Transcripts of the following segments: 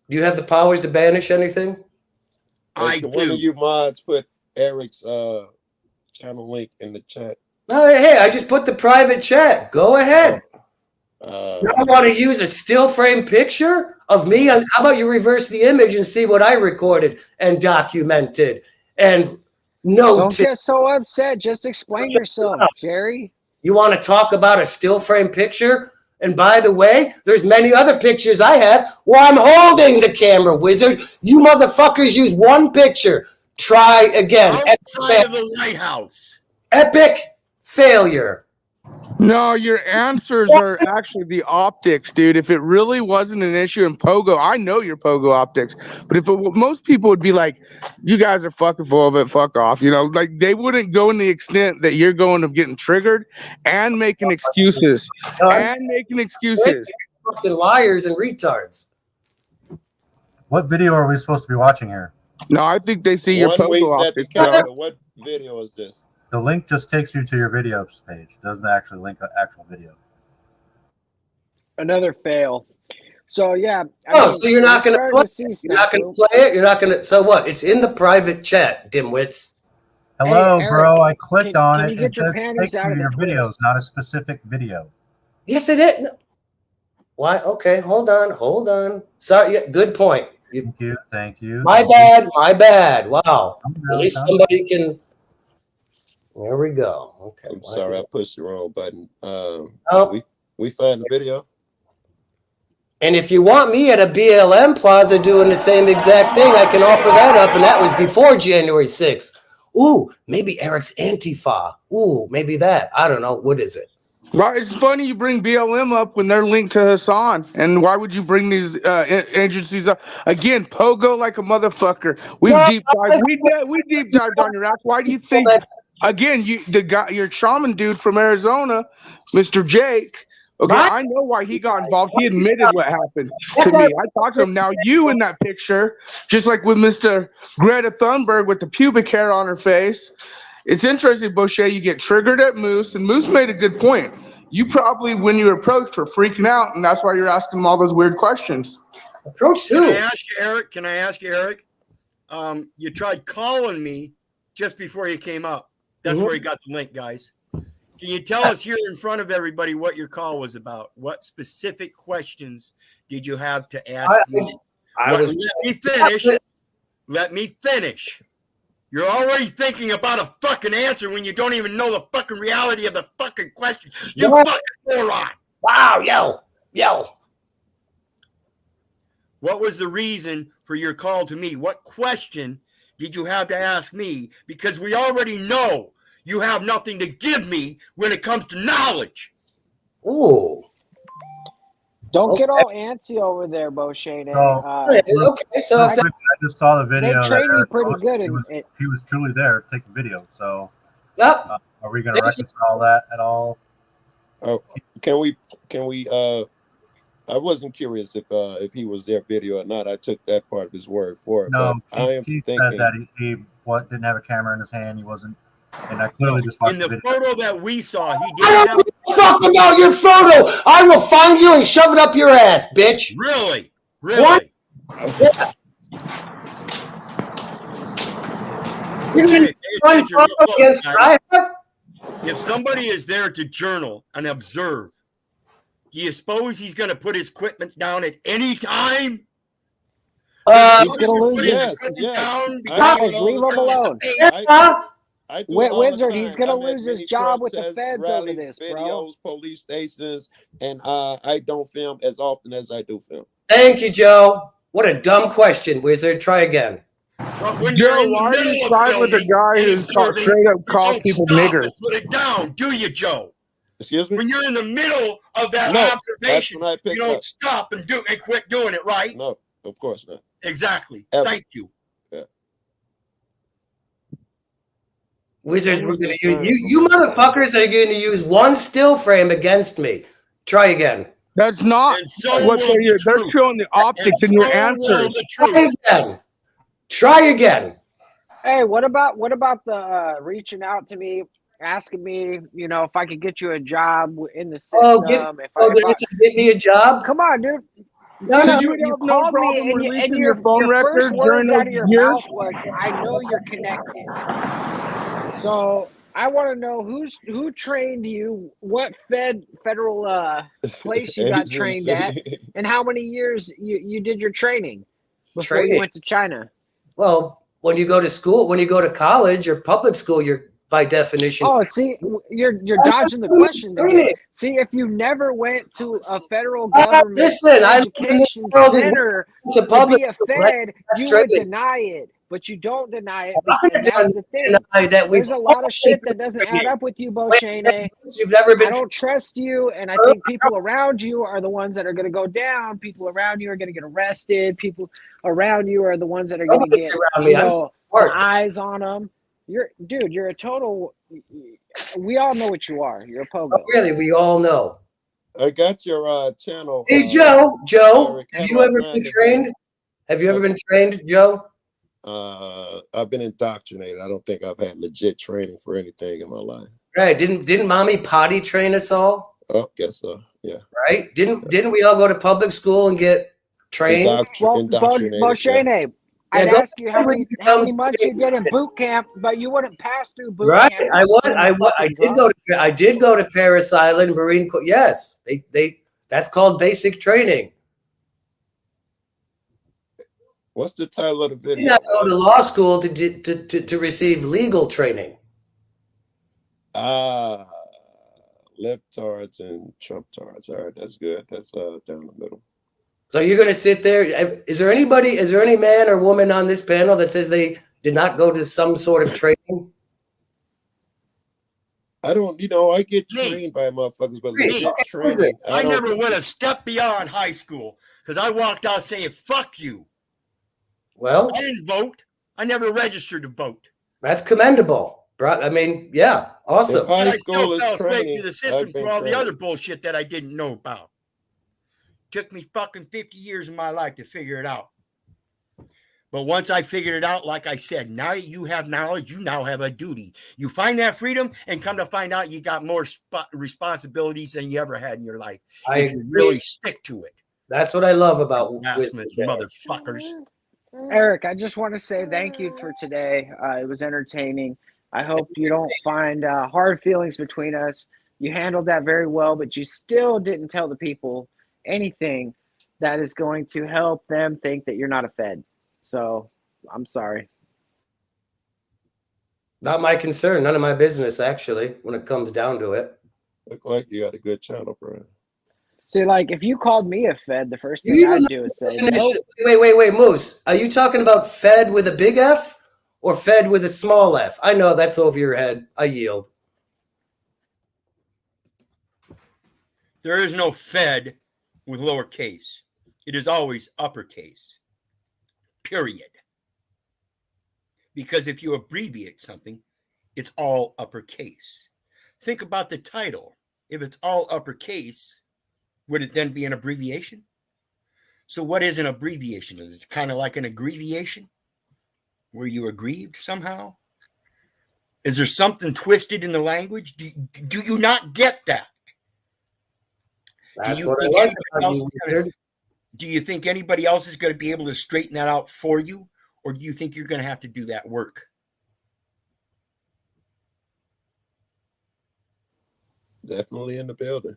Do you have the powers to banish anything? I do. One of you mods put Eric's channel link in the chat. No, hey, I just put the private chat. Go ahead. You don't want to use a still frame picture of me? How about you reverse the image and see what I recorded and documented and noted? Don't get so upset. Just explain yourself, Jerry. You want to talk about a still frame picture? And by the way, there's many other pictures I have where I'm holding the camera, Wizard. You motherfuckers use one picture. Try again. Outside of the lighthouse. Epic failure. No, your answers are actually the optics, dude. If it really wasn't an issue in Pogo, I know your Pogo optics, but if most people would be like, you guys are fucking full of it, fuck off, you know, like they wouldn't go in the extent that you're going of getting triggered and making excuses. Fucking liars and retards. What video are we supposed to be watching here? No, I think they see your Pogo optics. What video is this? The link just takes you to your videos page. It doesn't actually link an actual video. Another fail. So yeah. So you're not going to play it? You're not going to play it? You're not going to. So what? It's in the private chat, dimwits. Hello, Eric, bro. I clicked on it. It just takes you to your videos, not a specific video. Yes, it is. Why? Okay, hold on. Sorry. Yeah, good point. Thank you. My bad. Wow. At least somebody can. There we go. Okay. I'm sorry, I pushed the wrong button. We find the video. And if you want me at a BLM plaza doing the same exact thing, I can offer that up. And that was before January 6th. Ooh, maybe Eric's Antifa. Ooh, maybe that. I don't know. What is it? Right, it's funny you bring BLM up when they're linked to Hassan. And why would you bring these agencies up? Again, Pogo like a motherfucker. We deep dived on your ass. Why do you think? Again, your shaman dude from Arizona, Mr. Jake. Okay, right? I know why he got involved. He admitted what happened to me. I talked to him. Now you in that picture, just like with Mr. Greta Thunberg with the pubic hair on her face. It's interesting, Boucher. You get triggered at Moose, and Moose made a good point. You probably, when you approached, were freaking out, and that's why you're asking him all those weird questions. Approach too. Can I ask you, Eric? You tried calling me just before you came up. That's where you got the link, guys. Can you tell us here in front of everybody what your call was about? What specific questions did you have to ask me? Let me finish. You're already thinking about a fucking answer when you don't even know the fucking reality of the fucking question. You fucking moron. Wow, yo. What was the reason for your call to me? What question did you have to ask me? Because we already know you have nothing to give me when it comes to knowledge. Ooh. Don't get all antsy over there, Beauchene. So I just saw the video. They train you pretty good. He was truly there taking video. So, are we going to reconcile that at all? Can we? I wasn't curious if he was there video or not. I took that part of his word for it. No, but he said that he didn't have a camera in his hand. He wasn't. And I clearly just watched in the video. photo that we saw, he didn't I don't give a fuck about your photo. I will find you and shove it up your ass, bitch. Really? What? Yeah. If somebody is there to journal and observe, do you suppose he's going to put his equipment down at any time? He's going to lose his leave him alone. Wizard, he's going to lose his job with the feds over this, bro. Police stations, and I don't film as often as I do film. Thank you, Joe. What a dumb question, Wizard. Try again. Joe, why are you side with a guy who's straight up calls people niggers? Put it down, do you, Joe? Excuse me? When you're in the middle of that observation, you don't stop and quit doing it, right? No, of course not. Exactly. Ever. Thank you. Wizard, you motherfuckers are going to use one still frame against me. Try again. That's not what they're showing the optics in your answer. Try again. Hey, what about the reaching out to me, asking me, if I could get you a job in the system? Get me a job? Come on, dude. No, So no, you would You have no called me, problem and releasing your your phone first records during words those out of your years? mouth was, "I know you're connected." So I want to know who trained you, what federal place you got trained at, Agency. and how many years you did your training before you training. went to China. Well, when you go to school, when you go to college or public school, you're by definition. Oh, see, you're dodging the question again. See, if you never went to a federal government Listen, I live in this education world and center to to public be a school, right? Fed, That's you would training. deny it, but you don't deny it. I'm And not that's gonna the thing. deny that we've There's a lot of shit that been doesn't add training. up with you, Wait, Boshane. you've never been I don't trust you, and I trained. think people around you are the ones that are going to go down. People around you are going to get arrested. People around you are the ones that are going to Nobody's get, around me. I'm the smart. eyes on them. You're a total. We all know what you are. You're a Oh, pogo. really, we all know. I got your channel. Hey, Joe, Eric, have how you do I ever find been the trained? video? Have you ever been trained, Joe? I've been indoctrinated. I don't think I've had legit training for anything in my life. Right? Didn't mommy potty train us all? Oh, guess so. Yeah. Right? Didn't we all go to public school and get trained? Well, Indoctrinated. Yeah. Boshane, I'd Yeah, go ask you how many months you did in boot camp, but you wouldn't pass through boot Right? camp. I You're was. still I was. fucking drunk. I did go to Paris Island Marine Corps. Yes, they. That's called basic training. What's the title of the You did video? not go to law school to receive legal training. Libtards and Trumptards. All right, that's good. That's down the middle. So you're going to sit there. Is there any man or woman on this panel that says they did not go to some sort of training? I don't, I get trained by motherfuckers, but legit training. I never went a step beyond high school because I walked out saying, fuck you. Well, I didn't vote. I never registered to vote. That's commendable. I mean, yeah, awesome. If high But I school still is fell straight training, through the system I've been for all the trained. other bullshit that I didn't know about. Took me fucking 50 years of my life to figure it out. But once I figured it out, like I said, now you have knowledge, you now have a duty. You find that freedom and come to find out you got more responsibilities than you ever had in your life. If you really stick to it. That's what I love about Blasphemous motherfuckers. Eric, I just want to say thank you for today. It was entertaining. I hope you don't find hard feelings between us. You handled that very well, but you still didn't tell the people anything that is going to help them think that you're not a Fed. So I'm sorry. Not my concern. None of my business, actually, when it comes down to it. Look like you got a good channel, bro. So, like, if you called me a Fed, the first thing I'd do is say, nope. Wait, Moose. Are you talking about Fed with a big F or Fed with a small F? I know that's over your head. I yield. There is no Fed with lowercase. It is always uppercase. Period. Because if you abbreviate something, it's all uppercase. Think about the title. If it's all uppercase, would it then be an abbreviation? So what is an abbreviation? Is it kind of like an aggrievation? Were you aggrieved somehow? Is there something twisted in the language? Do you not get that? That's what I like about you, Richard. Do you think anybody else is going to be able to straighten that out for you? Or do you think you're going to have to do that work? Definitely in the building.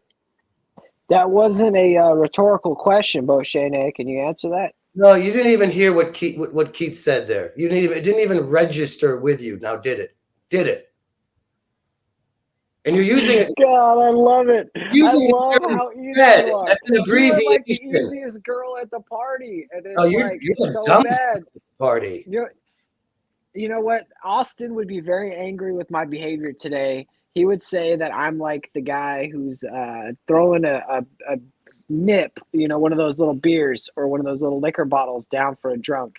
That wasn't a rhetorical question, Boshane. Can you answer that? No, you didn't even hear what Keith said there. You didn't even, it didn't even register with you. Now, did it? Did it? And you're using it. God, I love it. I love how easy you are. That's an abbreviation. You're like the easiest girl at the party, and it's you're so dumb bad. Party. You know what? Austin would be very angry with my behavior today. He would say that I'm like the guy who's throwing a nip, one of those little beers or one of those little liquor bottles down for a drunk.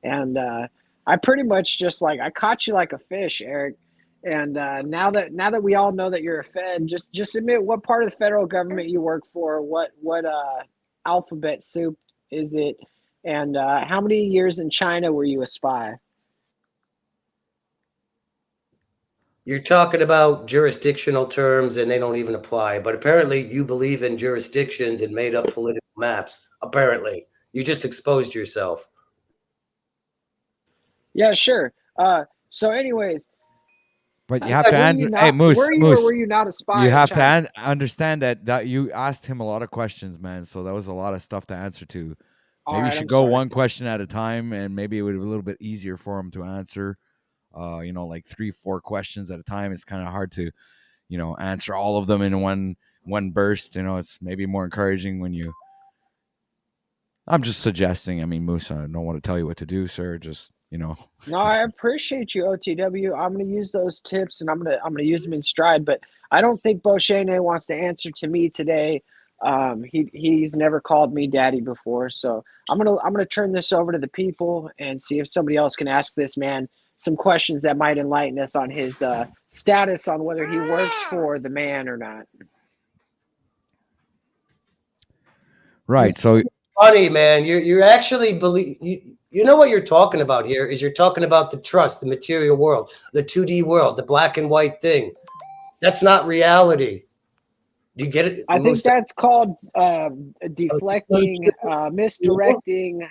And I pretty much just I caught you like a fish, Eric. And now that we all know that you're a Fed, just admit what part of the federal government you work for, what alphabet soup is it, and how many years in China were you a spy? You're talking about jurisdictional terms and they don't even apply, but apparently you believe in jurisdictions and made up political Maps. Apparently, you just exposed yourself. Yeah, sure. So, anyways, But you have to answer. Hey, Moose, were you not a spy? You have to understand that you asked him a lot of questions, man. So that was a lot of stuff to answer to. Maybe you should go one question at a time, and maybe it would be a little bit easier for him to answer. Like 3-4 questions at a time. It's kind of hard to, answer all of them in one burst. It's maybe more encouraging when you. I'm just suggesting. I mean, Moose, I don't want to tell you what to do, sir. Just. No, I appreciate you, OTW. I'm going to use those tips, and I'm going to use them in stride. But I don't think Beauchene wants to answer to me today. He's never called me daddy before, so I'm gonna turn this over to the people and see if somebody else can ask this man some questions that might enlighten us on his status on whether he works for the man or not. Right. So funny, man. You actually believe you know what you're talking about here is you're talking about the trust, the material world, the 2D world, the black and white thing. That's not reality. Do you get it? I think that's called deflecting, misdirecting.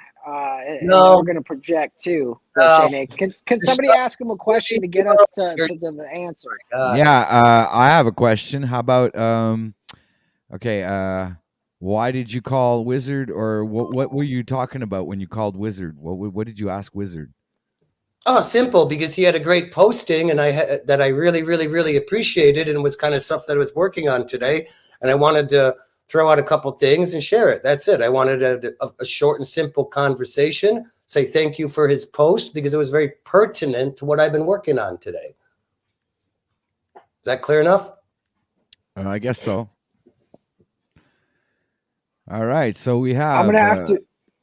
No, we're going to project too. Can somebody ask him a question to get us to the answer? Yeah, I have a question. How about why did you call Wizard, or what were you talking about when you called Wizard? What did you ask Wizard? Oh, simple, because he had a great posting, and that I really, really, really appreciated, and was kind of stuff that I was working on today, and I wanted to throw out a couple things and share it. That's it. I wanted a short and simple conversation. Say thank you for his post because it was very pertinent to what I've been working on today. Is that clear enough? I guess so. All right, so we have I'm gonna have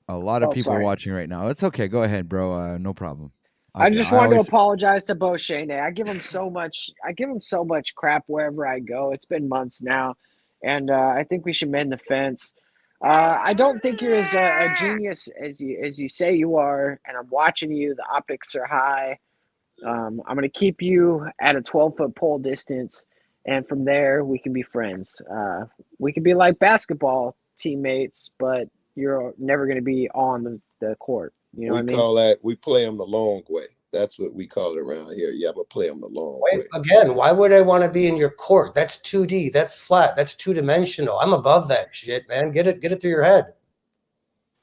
a lot of people watching right now. It's okay. Go ahead, bro. No problem. I just wanted to apologize to Beauchene. I give him so much crap wherever I go. It's been months now, and I think we should mend the fence. I don't think you're as a genius as you say you are, and I'm watching you. The optics are high. I'm going to keep you at a 12-foot pole distance, and from there we can be friends. We can be like basketball teammates, but you're never going to be on the court. You know what I mean? Call that, we play them the long way. That's what we call it around here. Yeah, but play them the long way. Again, why would I want to be in your court? That's 2D. That's flat. That's two-dimensional. I'm above that shit, man. Get it through your head.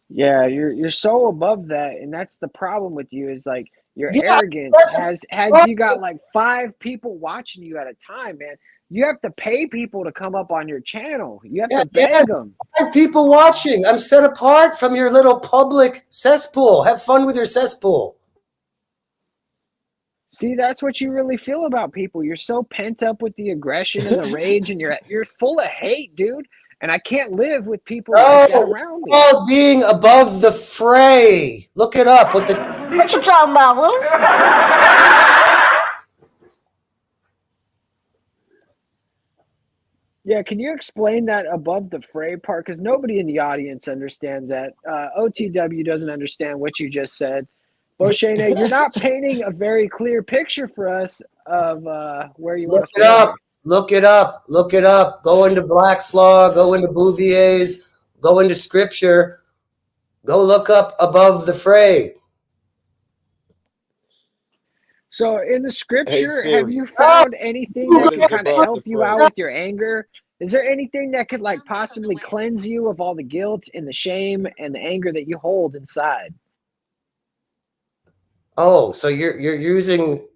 Yeah, you're so above that, and that's the problem with you is like your arrogance has you got like 5 people watching you at a time, man. You have to pay people to come up on your channel. You have to beg them. 5 people watching. I'm set apart from your little public cesspool. Have fun with your cesspool. See, that's what you really feel about people. You're so pent up with the aggression and the rage, and you're full of hate, dude. And I can't live with people like that around me. It's called being above the fray. Look it up. What you talking about, Will? Yeah, can you explain that above the fray part? Because nobody in the audience understands that. OTW doesn't understand what you just said. Beauchene, you're not painting a very clear picture for us of where you want to stay. Look it up. Go into Black's Law. Go into Bouvier's. Go into Scripture. Go look up above the fray. So in the Scripture, have you found anything that can kind of help you out with your anger? Is there anything that could like possibly cleanse you of all the guilt and the shame and the anger that you hold inside? Oh, so you're using.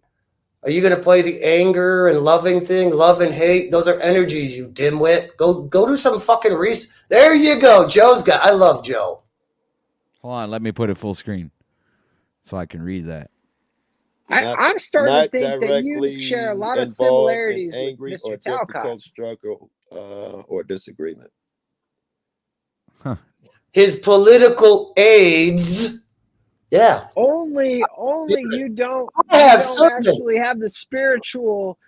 Are you going to play the anger and loving thing? Love and hate? Those are energies, you dimwit. Go do some fucking research. There you go. Joe's got. I love Joe. Hold on, let me put it full screen so I can read that. I'm starting to think that you share a lot of similarities angry with or Mr. Talcott. difficult struggle or disagreement. Huh. His political aides. Yeah. Only you don't actually have the spiritual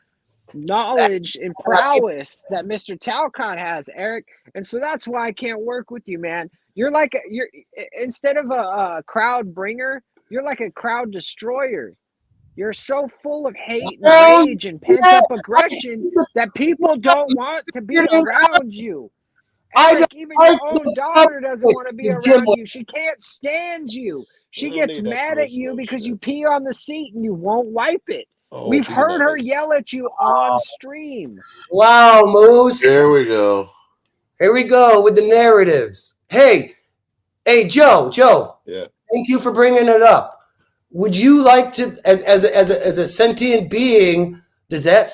knowledge and prowess that Mr. Talcott has, Eric. And so that's why I can't work with you, man. You're instead of a crowd bringer, you're like a crowd destroyer. You're so full of hate and rage and pent up aggression that people don't want to be around you. Eric, even your own daughter doesn't want to be around you. She can't stand you. She gets mad at you because you pee on the seat and you won't wipe it. We've heard her yell at you on stream. Wow, Moose. Here we go. Here we go with the narratives. Hey, Joe. Yeah. Thank you for bringing it up. Would you like to, as a sentient being, does that,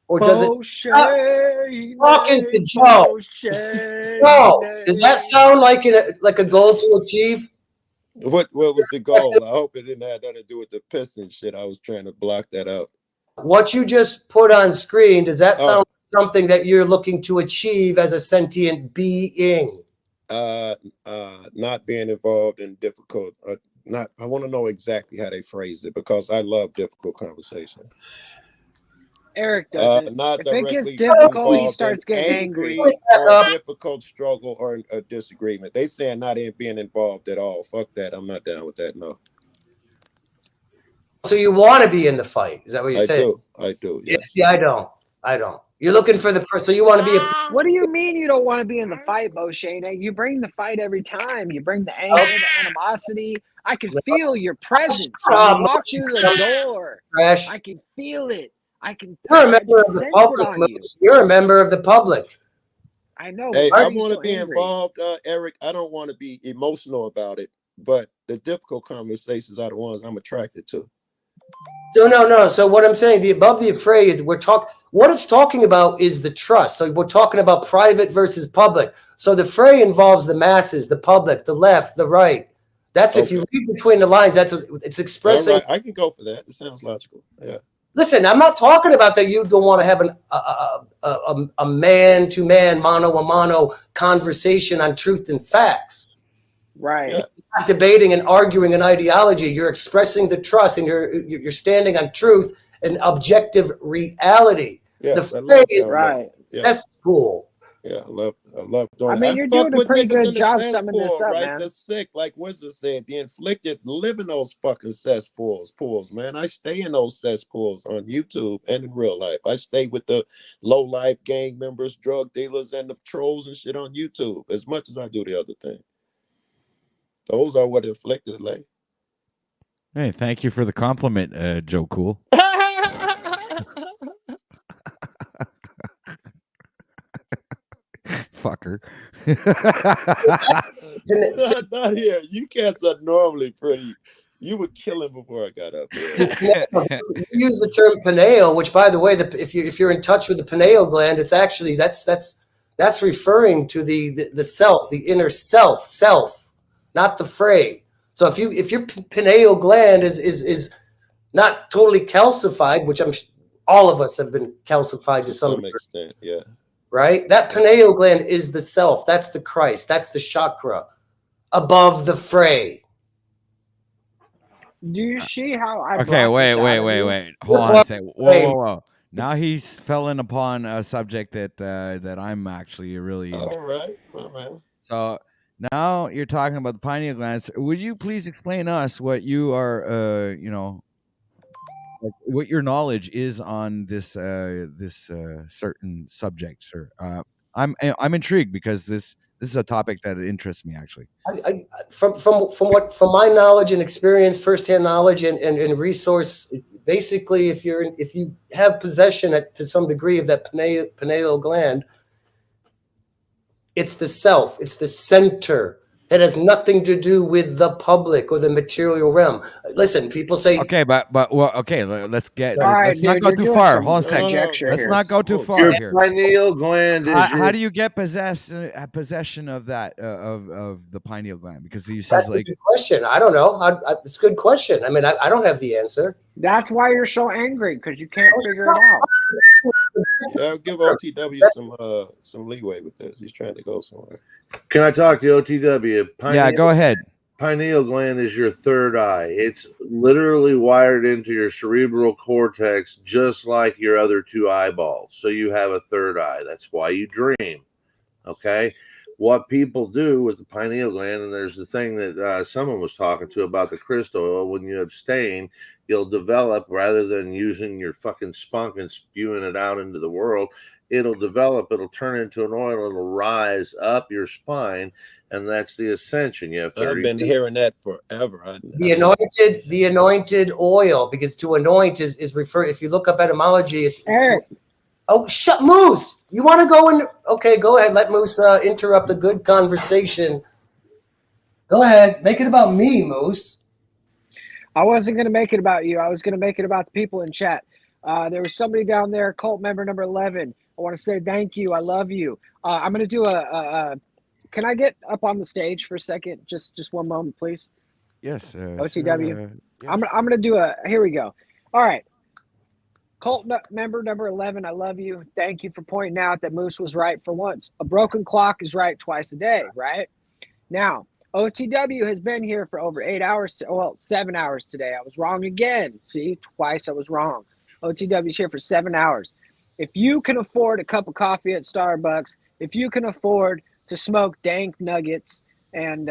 or does it? Talking to Joe. Joe, does that sound like a goal to achieve? What was the goal? I hope it didn't have nothing to do with the pissing shit. I was trying to block that out. What you just put on screen, does that sound like something that you're looking to achieve as a sentient being? Not being involved in difficult. I want to know exactly how they phrase it because I love difficult conversation. Eric doesn't. Not if it gets directly difficult, he involved starts in getting angry angry. or a difficult struggle or a disagreement. They saying not in being involved at all. Fuck that. I'm not down with that. No. So you want to be in the fight? Is that what you're saying? I do. Yes. See, I don't. You're looking for the person. So you want to be a. What do you mean you don't want to be in the fight, Boshane? You bring the fight every time. You bring the anger, the animosity. I can feel your presence when you walk through the door. I can feel it. You're a member of the public. You're a member of the public. I know. Hey, I want to be involved, Eric. I don't want to be emotional about it, but the difficult conversations are the ones I'm attracted to. So no. So what I'm saying, the above the fray is what it's talking about is the trust. So we're talking about private versus public. So the fray involves the masses, the public, the left, the right. That's if you read between the lines. It's expressing. Right. I can go for that. It sounds logical. Yeah. Listen, I'm not talking about that you don't want to have a man-to-man, mano-a-mano conversation on truth and facts. Right. You're not debating and arguing an ideology. You're expressing the trust, and you're standing on truth and objective reality. Yeah, the phrase, right. Yeah. That's cool. Yeah, I love doing. I mean, you're doing a pretty good job summing this up, man. The sick, like Wizard said, the inflicted, live in those fucking pools, man. I stay in those cesspools on YouTube and in real life. I stay with the low life gang members, drug dealers, and the trolls and shit on YouTube as much as I do the other thing. Those are what inflicted, like. Hey, thank you for the compliment, Joe Cool. Fucker. Not here. You cats are normally pretty. You were killing before I got up here. You use the term pineal, which, by the way, if you're in touch with the pineal gland, it's actually that's referring to the self, the inner self, not the fray. So if your pineal gland is not totally calcified, which all of us have been calcified to some extent, yeah. Right? That pineal gland is the self. That's the Christ. That's the chakra above the fray. Do you see how I? Okay, wait. Hold on a second. Whoa. Now he's fallen upon a subject that I'm actually really into. All right, my man. So now you're talking about the pineal glands. Would you please explain to us what you are, like what your knowledge is on this certain subject, sir? I'm intrigued because this is a topic that interests me actually. From my knowledge and experience, firsthand knowledge and resource, basically, if you have possession to some degree of that pineal gland, it's the self, it's the center. It has nothing to do with the public or the material realm. Listen, people say okay, but okay, let's not go too far. Hold on a second. Let's not go too far here. Pineal gland. How do you get possession of that of the pineal gland? Because you says that's a good question. I don't know. It's a good question. I mean, I don't have the answer. That's why you're so angry, because you can't figure it out. Yeah, I'll give OTW some leeway with this. He's trying to go somewhere. Can I talk to OTW? Yeah, go ahead. Pineal gland is your third eye. It's literally wired into your cerebral cortex, just like your other two eyeballs. So you have a third eye. That's why you dream. Okay. what people do with the pineal gland, and there's the thing that someone was talking to about the crystal oil. When you abstain, you'll develop, rather than using your fucking spunk and spewing it out into the world, it'll develop, it'll turn into an oil, it'll rise up your spine, and that's the ascension. You have 30 I've been hearing that forever. The anointed oil, because to anoint is refer. If you look up etymology, it's Eric. Oh, shut Moose. You want to go in? Okay, go ahead. Let Moose interrupt the good conversation. Go ahead. Make it about me, Moose. I wasn't going to make it about you. I was going to make it about the people in chat. There was somebody down there, cult member number 11. I want to say thank you. I love you. I'm going to do can I get up on the stage for a second? Just one moment, please. Yes. OTW. Yes. I'm going to do here we go. All right. Cult member number 11, I love you. Thank you for pointing out that Moose was right for once. A broken clock is right twice a day, right? Now, OTW has been here for over 8 hours. 7 hours today. I was wrong again. See, twice I was wrong. OTW is here for 7 hours. If you can afford a cup of coffee at Starbucks, if you can afford to smoke dank nuggets, and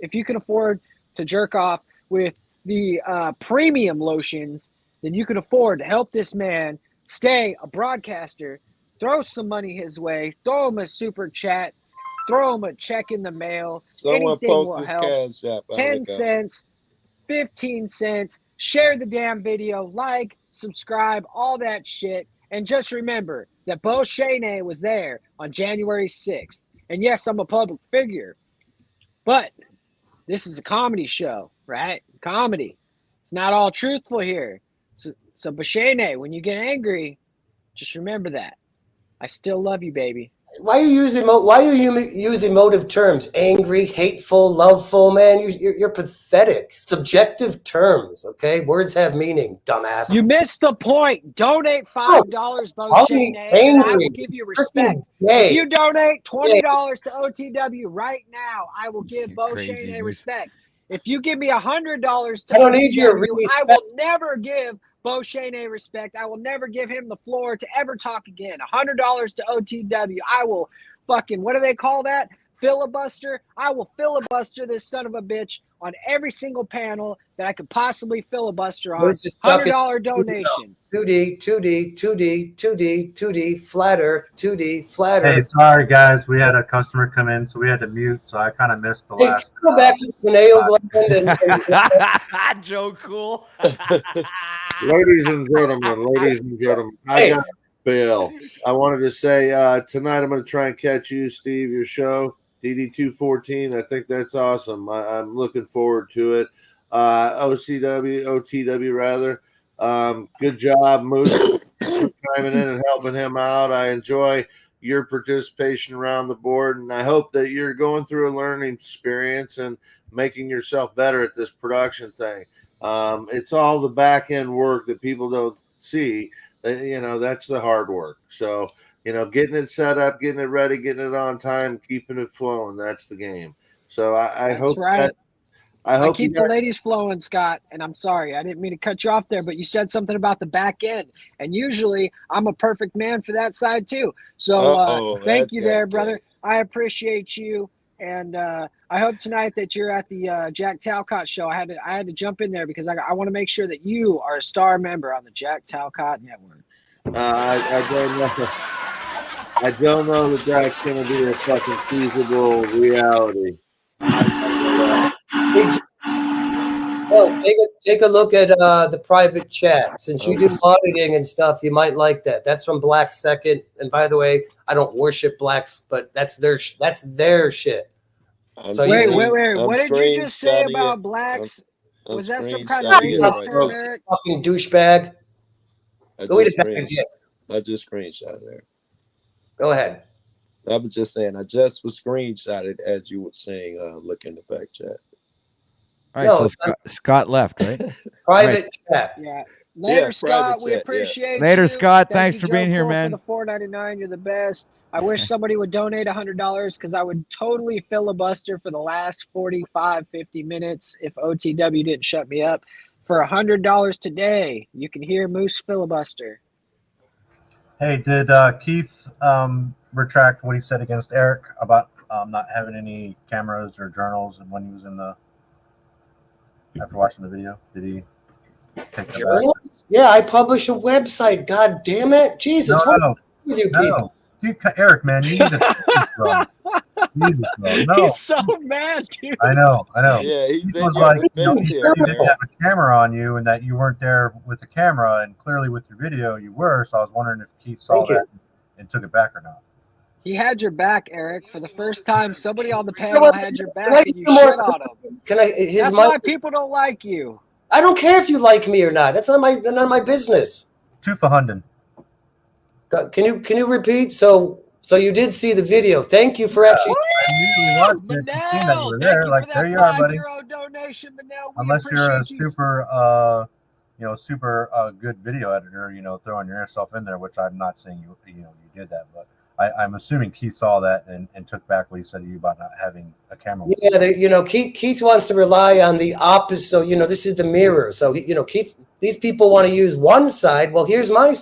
if you can afford to jerk off with the premium lotions, then you can afford to help this man stay a broadcaster. Throw some money his way. Throw him a super chat. Throw him a check in the mail. Someone Anything post will his help. cash app. 10 cents, 15 cents. Share the damn video. Like, subscribe, all that shit. And just remember that Bo Shane was there on January 6th. And yes, I'm a public figure. But this is a comedy show, right? Comedy. It's not all truthful here. So Bashane, when you get angry, just remember that. I still love you, baby. Why are you using emotive terms? Angry, hateful, loveful, man. You're pathetic. Subjective terms, okay? Words have meaning, dumbass. You missed the point. Donate $5, Bashane, and I will give you respect. If you donate $20 to OTW right now, I will give Bashane respect. If you give me $100 to OTW, I will never give Bo Shane respect. I will never give him the floor to ever talk again. $100 to OTW. I will fucking, what do they call that? Filibuster. I will filibuster this son of a bitch on every single panel that I could possibly filibuster on. $100 donation. 2D, flat earth, 2D, flat Hey, earth. sorry guys, we had a customer come in, so we had to mute. So I kind of missed the last. Go back to the pineal gland and Joe Cool. Ladies and gentlemen, I got Bill. I wanted to say tonight I'm going to try and catch you, Steve, your show, DD214. I think that's awesome. I'm looking forward to it. OTW rather. Good job, Moose, for chiming in and helping him out. I enjoy your participation around the board, and I hope that you're going through a learning experience and making yourself better at this production thing. It's all the back end work that people don't see. That's the hard work. So, getting it set up, getting it ready, getting it on time, keeping it flowing. That's the game. So I hope right. I keep the ladies flowing, Scott, and I'm sorry. I didn't mean to cut you off there, but you said something about the back end, and usually I'm a perfect man for that side too. So thank you there, brother. I appreciate you, and I hope tonight that you're at the Jack Talcott show. I had to jump in there because I want to make sure that you are a star member on the Jack Talcott Network. I don't know that that's going to be a fucking feasible reality. Well, take a look at the private chat. Since you do auditing and stuff, you might like that. That's from Black Second. And by the way, I don't worship blacks, but that's their shit. Wait. What did you just say about blacks? Was that some kind of racist term, Eric? Fucking douchebag. I just screenshot there. Go ahead. I was just saying, I just was screenshotted as you were saying, look in the back chat. All right, so Scott left, right? Private chat. Yeah. Later, Scott. We appreciate you. Later, Scott. Thank Thanks you, for being here, man. For the $4.99, you're the best. I wish somebody would donate $100 because I would totally filibuster for the last 45, 50 minutes if OTW didn't shut me up. For $100 today, you can hear Moose filibuster. Hey, did Keith retract what he said against Eric about not having any cameras or journals, and when he was in the after watching the video, did he take that Journals? Yeah, I publish a website. God damn it, Jesus! No, with you people? Dude, Eric, man, you need to. Jesus, bro. No. He's so mad, dude. I know. Yeah, he's in was your like, defense he here, said you didn't man. have a camera on you and that you weren't there with the camera, and clearly with your video you were. So I was wondering if Keith saw that and took it back or not. He had your back, Eric. For the first time, somebody on the panel had your back, and you shit on him. That's why people don't like you. I don't care if you like me or not. That's not my business. Tufa Hunden. Can you repeat? So you did see the video. Thank you for actually. Manel, there. Like, there you are, buddy. €5 donation, Manel. Unless you're a super, super good video editor, throwing yourself in there, which I'm not saying you did that, but I'm assuming Keith saw that and took back what he said to you about not having a camera. Yeah, Keith wants to rely on the opposite. So this is the mirror. So Keith, these people want to use one side. Well, here's my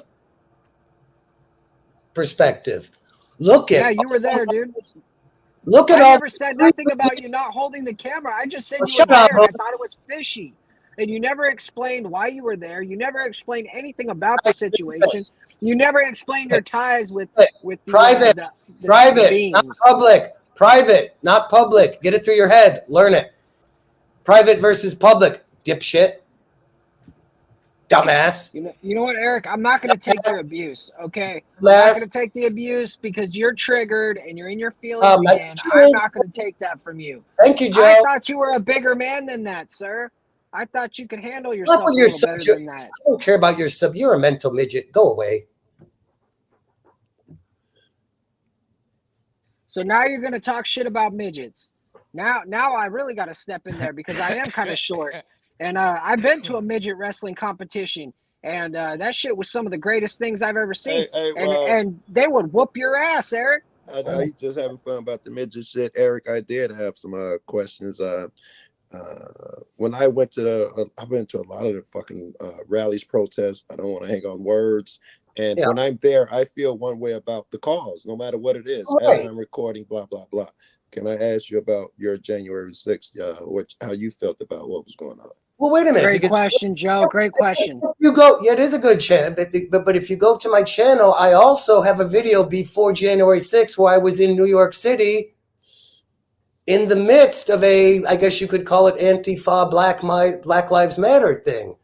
perspective. Look at. Yeah, you were there, dude. Look at I all. never said nothing about you not holding the camera. I just said you were there. I thought it was fishy, and you never explained why you were there. You never explained anything about the situation. You never explained your ties with private, not public. Private, not public. Get it through your head. Learn it. Private versus public. Dipshit. Dumbass. You know what, Eric? I'm not going to take your abuse, okay? I'm not going to take the abuse because you're triggered and you're in your feelings again. I'm not going to take that from you. Thank you, Joe. I thought you were a bigger man than that, sir. I thought you could handle yourself a little better than that. I don't care about your sub. You're a mental midget. Go away. So now you're going to talk shit about midgets. Now I really got to step in there because I am kind of short. And I've been to a midget wrestling competition, and that shit was some of the greatest things I've ever seen. And they would whoop your ass, Eric. I know he's just having fun about the midget shit. Eric, I did have some questions. When I went to I've been to a lot of the fucking rallies, protests. I don't want to hang on words. And when I'm there, I feel one way about the cause, no matter what it is. As I'm recording, blah, blah, blah. Can I ask you about your January 6th, how you felt about what was going on? Well, wait a minute. Great question, Joe. Great question. You go. Yeah, it is a good channel. But if you go to my channel, I also have a video before January 6th where I was in New York City in the midst of I guess you could call it Antifa Black Lives Matter thing.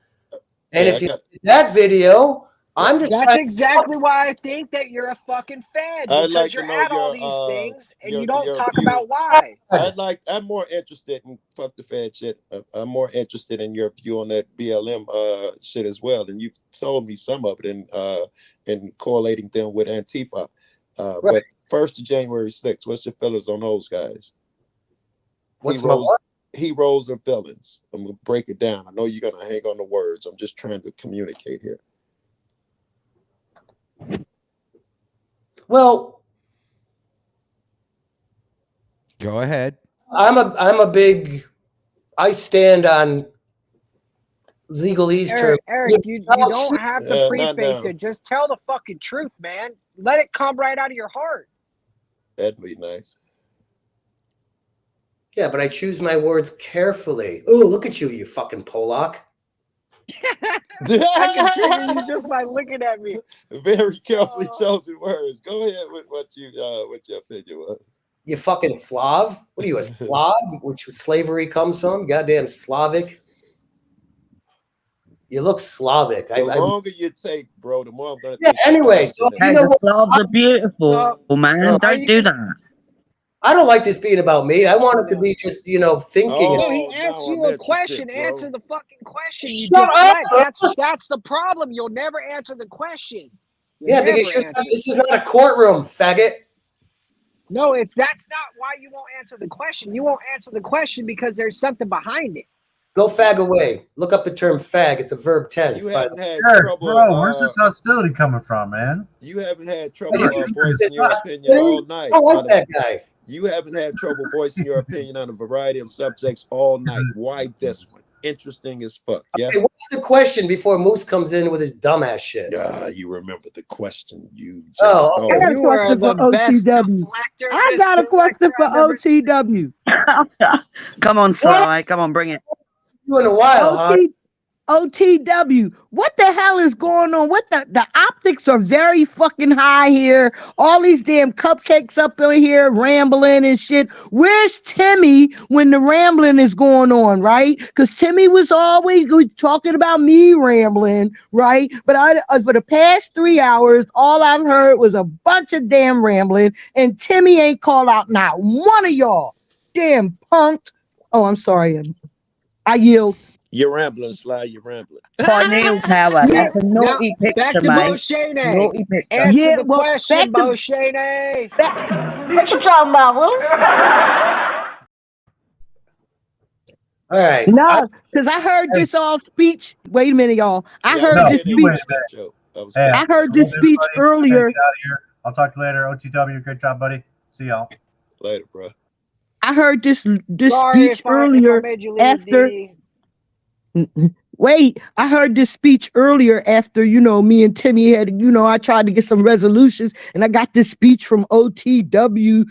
And if you see that video, That's exactly why I think that you're a fucking fed, because you're at all these things and you don't talk about why. I'm more interested in fuck the Fed shit. I'm more interested in your view on that BLM shit as well. And you've told me some of it in correlating them with Antifa. But first of January 6th, what's your feelings on those guys? Heroes or villains? I'm gonna break it down. I know you're gonna hang on the words. I'm just trying to communicate here. Well, go ahead. I stand on legalese terms. Eric, you don't have to preface it. Just tell the fucking truth, man. Let it come right out of your heart. That'd be nice. Yeah, but I choose my words carefully. Oh, look at you, you fucking Polak. I can trigger you just by looking at me. Very carefully chosen words. Go ahead with what your opinion was. You fucking Slav? What are you, a Slav? Which slavery comes from? Goddamn Slavic. You look Slavic. The longer you take, bro, the more I'm gonna. Yeah. Anyway, so the Slavs are beautiful, man. Don't do that. I don't like this being about me. I want it to be just, thinking. No, he asked you a question. Answer the fucking question. Shut up. That's the problem. You'll never answer the question. Because this is not a courtroom, faggot. No, that's not why you won't answer the question. You won't answer the question because there's something behind it. Go fag away. Look up the term fag. It's a verb tense. You haven't had trouble. Bro, where's this hostility coming from, man? You haven't had trouble voicing your opinion all night. I like that guy. You haven't had trouble voicing your opinion on a variety of subjects all night. Why this one? interesting as fuck. Yeah. Okay, what's the question before Moose comes in with his dumbass shit? Yeah, you remember the question you just Oh, okay. I got a question for OTW. I got a question for OTW. Come on, Sly. Come on, bring it. You in a while, huh? OTW, what the hell is going on? What the optics are very fucking high here. All these damn cupcakes up in here rambling and shit. Where's Timmy when the rambling is going on, right? Because Timmy was always talking about me rambling, right? But for the past 3 hours, all I've heard was a bunch of damn rambling, and Timmy ain't called out not one of y'all. Damn punked. Oh, I'm sorry. I yield. You're rambling, Sly. You're rambling. Pineal Tower. That's a naughty picture, back to mate. Boshane. Naughty picture. Answer the question, Boshane. What you talking about, Willis? All right. No, because I heard this all speech. Wait a minute, y'all. I heard this speech. I heard this speech earlier. I'll talk to you later. OTW, great job, buddy. See y'all later, bro. I heard this speech earlier after. Wait, I heard this speech earlier after, me and Timmy had, I tried to get some resolutions, and I got this speech from OTW,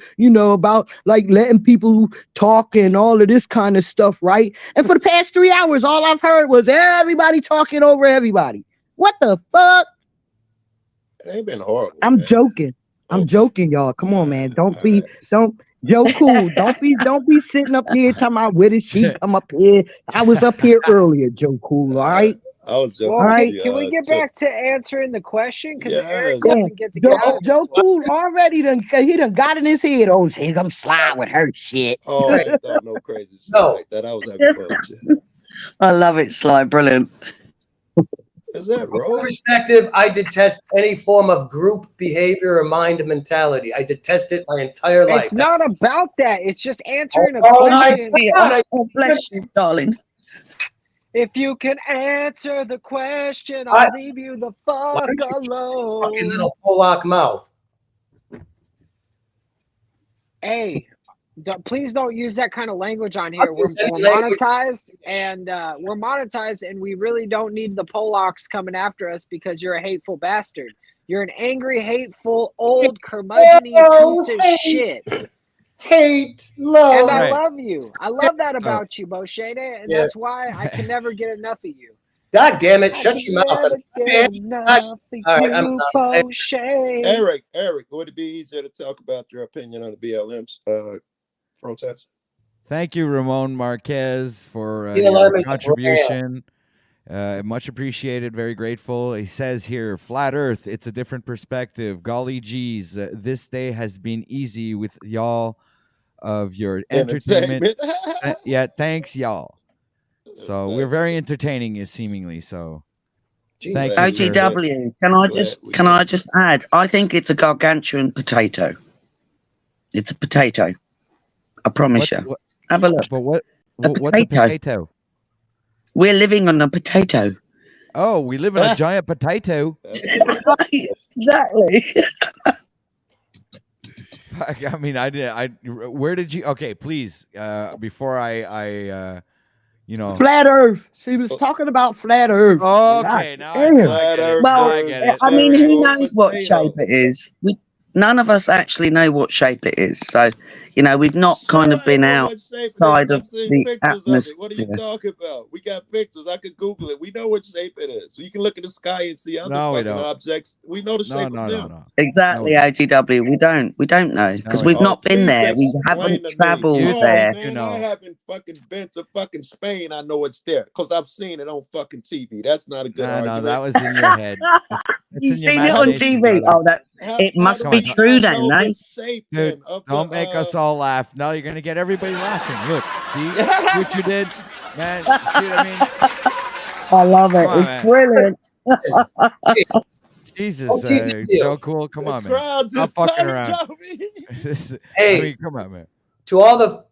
about like letting people talk and all of this kind of stuff, right? And for the past 3 hours, all I've heard was everybody talking over everybody. What the fuck? It ain't been horrible. I'm joking. I'm joking, y'all. Come on, man. Don't Joe Cool. Don't be sitting up here talking about where did she come up here. I was up here earlier, Joe Cool. All right. I was joking. All right. Can we get back to answering the question? Because Eric doesn't get to Joe Cool already done got in his head. Oh, he gonna slide with her shit. Oh, I ain't thought no crazy shit like that. I was having fun with you. I love it, Sly. Brilliant. Is that wrong? From my perspective, I detest any form of group behavior or mind mentality. I detest it my entire life. It's not about that. It's just answering a question. Bless you, darling. If you can answer the question, I'll leave you the fuck alone. Fucking little Pollock mouth. Hey, please don't use that kind of language on here. We're monetized, and we really don't need the Polacks coming after us because you're a hateful bastard. You're an angry, hateful, old, curmudgeon-y piece of shit. Hate, love. And I love you. I love that about you, Boshane, and that's why I can never get enough of you. God damn it! Shut your mouth. Eric, would it be easier to talk about your opinion on the BLM's protests? Thank you, Ramon Marquez, for your contribution. Much appreciated. Very grateful. He says here, flat Earth. It's a different perspective. Golly geez, this day has been easy with y'all of your entertainment. Yeah, thanks, y'all. So we're very entertaining, seemingly. So, thank you, OTW. Can I just add? I think it's a gargantuan potato. It's a potato. I promise you. Have a look. But what's a potato? We're living on a potato. Oh, we live in a giant potato. Exactly. I mean, where did you? Okay, please. Before I flat Earth. She was talking about flat Earth. Okay, now I get it. Well, I get it. I mean, who knows what shape it is? None of us actually know what shape it is. So, we've not kind of been outside of the atmosphere. What are you talking about? We got pictures. I could Google it. We know what shape it is. You can look at the sky and see other fucking objects. We know the shape of them. No. Exactly, OGW. We don't know because we've not been there. We haven't traveled there. Man, I haven't fucking been to fucking Spain. I know it's there because I've seen it on fucking TV. That's not a good argument. No, that was in your head. You've seen it on TV. Brother. It must be true then, eh? Dude, don't make us all laugh. No, you're gonna get everybody laughing. Look, see what you did, man. See what I mean? I love it. It's brilliant. Jesus, Joe Cool, come on, man. Stop fucking around. Hey, I mean, come on, man. To all the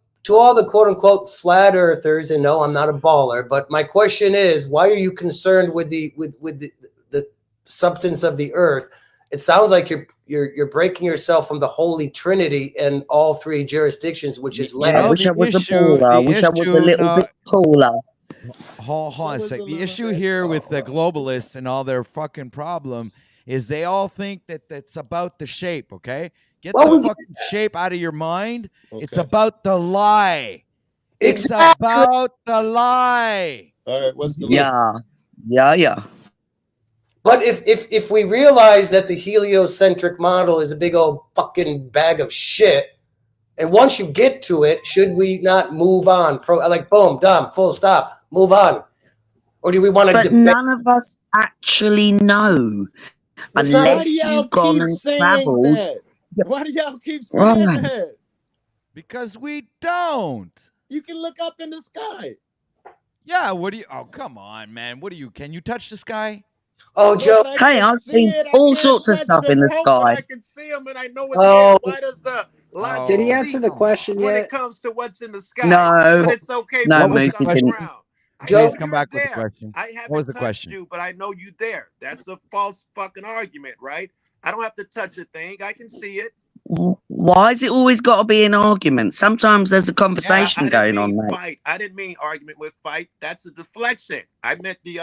quote unquote flat earthers, and no, I'm not a baller, but my question is, why are you concerned with the substance of the earth? It sounds like you're breaking yourself from the Holy Trinity in all three jurisdictions, which is land. I wish I was a little bit taller. Hold on a sec. The issue here with the globalists and all their fucking problem is they all think that that's about the shape, okay? Get the fucking shape out of your mind. Okay. It's about the lie. It's about the lie. All right, what's the lie? Yeah. But if we realize that the heliocentric model is a big old fucking bag of shit, and once you get to it, should we not move on? Like boom, done, full stop, move on, or do we want to? But none of us actually know, unless you've gone and traveled. Why do y'all keep saying that? Because we don't. You can look up in the sky. Yeah. What do you? Oh, come on, man. What do you? Can you touch the sky? Oh, Joe. Hey, I've seen all sorts of stuff in the sky. I can see them, and I know it's there. Why does the line Did he answer the question when yet? it comes to what's in the sky? No, but it's okay. No, Moose didn't. Please come back with the question. I haven't what was the touched question? you, but I know you there. That's a false fucking argument, right? I don't have to touch a thing. I can see it. Why has it always got to be an argument? Sometimes there's a conversation going on, mate. Fight. I didn't mean argument with fight. That's a deflection. I meant the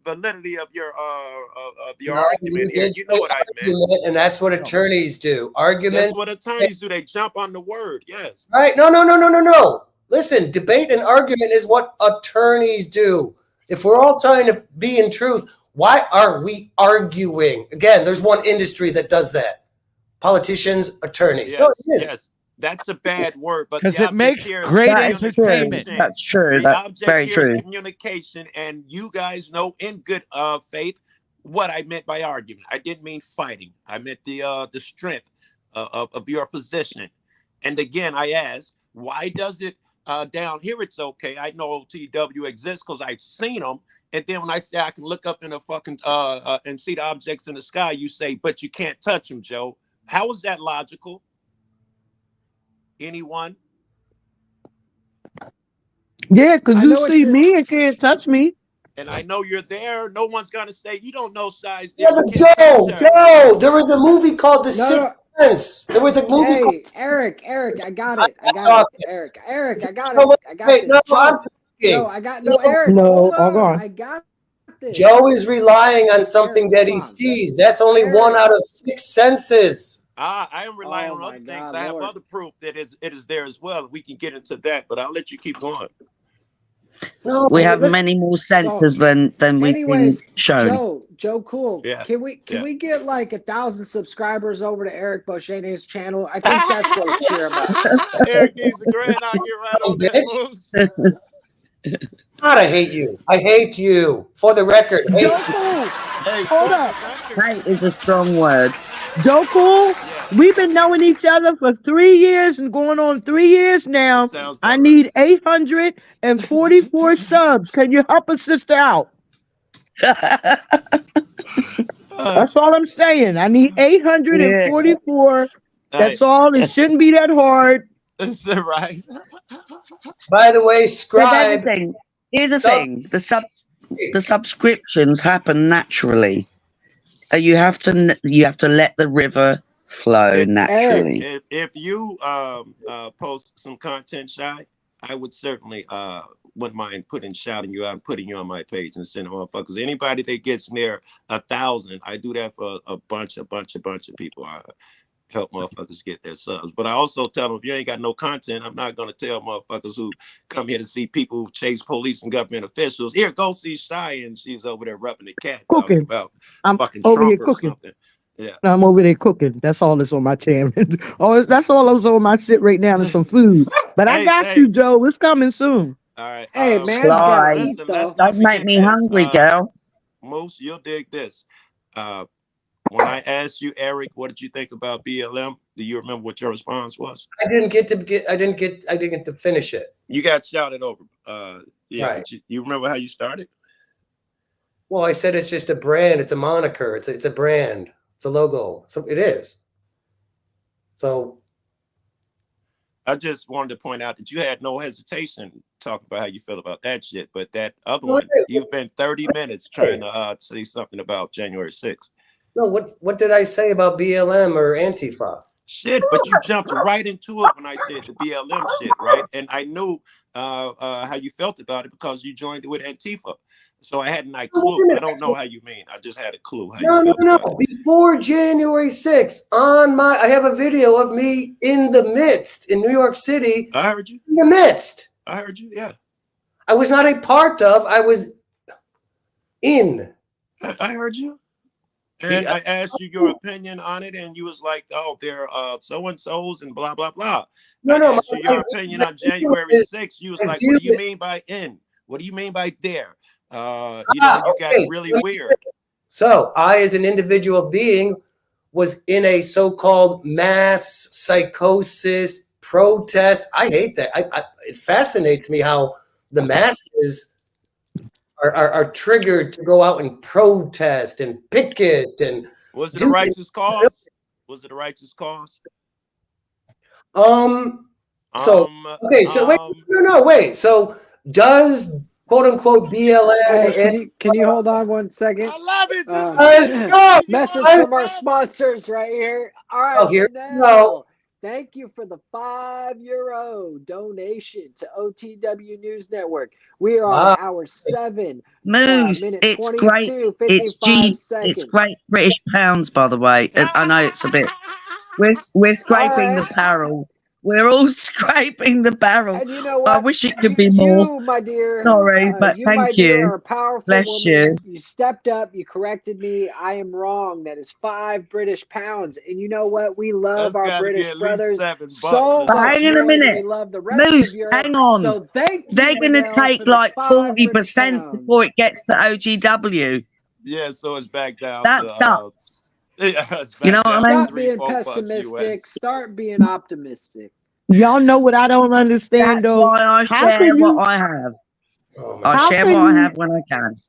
validity of your argument here. You know what I meant. And that's what attorneys do. Arguments. That's what attorneys do. They jump on the word. Yes. Right. No. Listen, debate and argument is what attorneys do. If we're all trying to be in truth, why are we arguing? Again, there's one industry that does that. Politicians, attorneys. Yes, that's a bad word, but because it makes great entertainment. That's true. That's very true. Communication, and you guys know in good faith what I meant by argument. I didn't mean fighting. I meant the strength of your position. And again, I asked, why does it down here it's okay? I know TW exists because I've seen them. And then when I say I can look up in a fucking and see the objects in the sky, you say, but you can't touch them, Joe. How is that logical? Anyone? Yeah, because you see me and can't touch me. And I know you're there. No one's gonna say you don't know size. Yeah, but Joe, there was a movie called The Sixth Sense. There was a movie called Eric, I got it. Eric, I got it. I got it. Eric. No, hold on. I got this. Joe is relying on something that he sees. That's only one out of 6 senses. I am relying on other things. I have other proof that it is there as well. We can get into that, but I'll let you keep going. No, we have many more senses than we've been shown. Joe, cool. Yeah. Can we get like 1,000 subscribers over to Eric Bochene's channel? I think that's what we cheer about. Eric needs a grand. I'll get right on that. God, I hate you. I hate you. For the record, Joe Cool. Hey, hold up. Hate is a strong word. Joe Cool, we've been knowing each other for 3 years and going on 3 years now. I need 844 subs. Can you help a sister out? That's all I'm saying. I need 844. That's all. It shouldn't be that hard. Is that right? By the way, Scribe. Here's the thing. The subscriptions happen naturally. You have to let the river flow naturally. If you post some content, Shy, I would certainly wouldn't mind shouting you out and putting you on my page and sending motherfuckers. Anybody that gets near 1,000, I do that for a bunch of people. I help motherfuckers get their subs. But I also tell them, if you ain't got no content, I'm not gonna tell motherfuckers who come here to see people chase police and government officials. Here, go see Shy, and she's over there rubbing the cat talking about fucking over Trump here or cooking. something. Yeah, I'm over there cooking. That's all that's on my channel. That's all that's on my shit right now. Is some food. But I got you, Joe. It's coming soon. All right. Hey, man, don't make me hungry, girl. Moose, you'll dig this. When I asked you, Eric, what did you think about BLM? Do you remember what your response was? I didn't get to finish it. You got shouted over. Right. You remember how you started? Well, I said it's just a brand. It's a moniker. It's a brand. It's a logo. So it is. So I just wanted to point out that you had no hesitation talking about how you feel about that shit. But that other one, you've been 30 minutes trying to say something about January 6th. No, what did I say about BLM or Antifa? Shit, but you jumped right into it when I said the BLM shit, right? And I knew how you felt about it because you joined with Antifa. So I had no clue. I don't know how you mean. I just had a clue how you felt about it. Before January 6th, I have a video of me in the midst in New York City. I heard you. In the midst. I heard you. Yeah. I was not a part of. I was in. I heard you. And I asked you your opinion on it, and you was like, "Oh, they're so-and-sos and blah, blah, blah." I asked you your opinion on January 6th. You was like, "What do you mean by in? What do you mean by there?" You got really weird. So I, as an individual being, was in a so-called mass psychosis protest. I hate that. It fascinates me how the masses are triggered to go out and protest and picket. And was it a righteous cause? Was it a righteous cause? So okay. So wait. So does quote unquote BLM? Hey, can you hold on 1 second? I love it. Message from our sponsors right here. All right. Here we go. Thank you for the €5 donation to OTW News Network. We are on hour 7. Moose, it's great. It's great British pounds, by the way. I know it's a bit. We're scraping the barrel. We're all scraping the barrel. And you know what? I wish it could be more. You, my dear. Sorry, but thank you. Are a powerful Bless woman. you. You stepped up. You corrected me. I am wrong. That is 5 British pounds. And you know what? We love our British brothers so much. Hang on a minute. We love the rest Moose, of Europe. hang on. So thank you. They're going to take like 40% before it gets to OGW. Yeah, so it's back down. That sucks. You know what I mean? Stop being pessimistic. Start being optimistic. Y'all know what I don't understand, though. Why I share what I have. I share what I have when I can.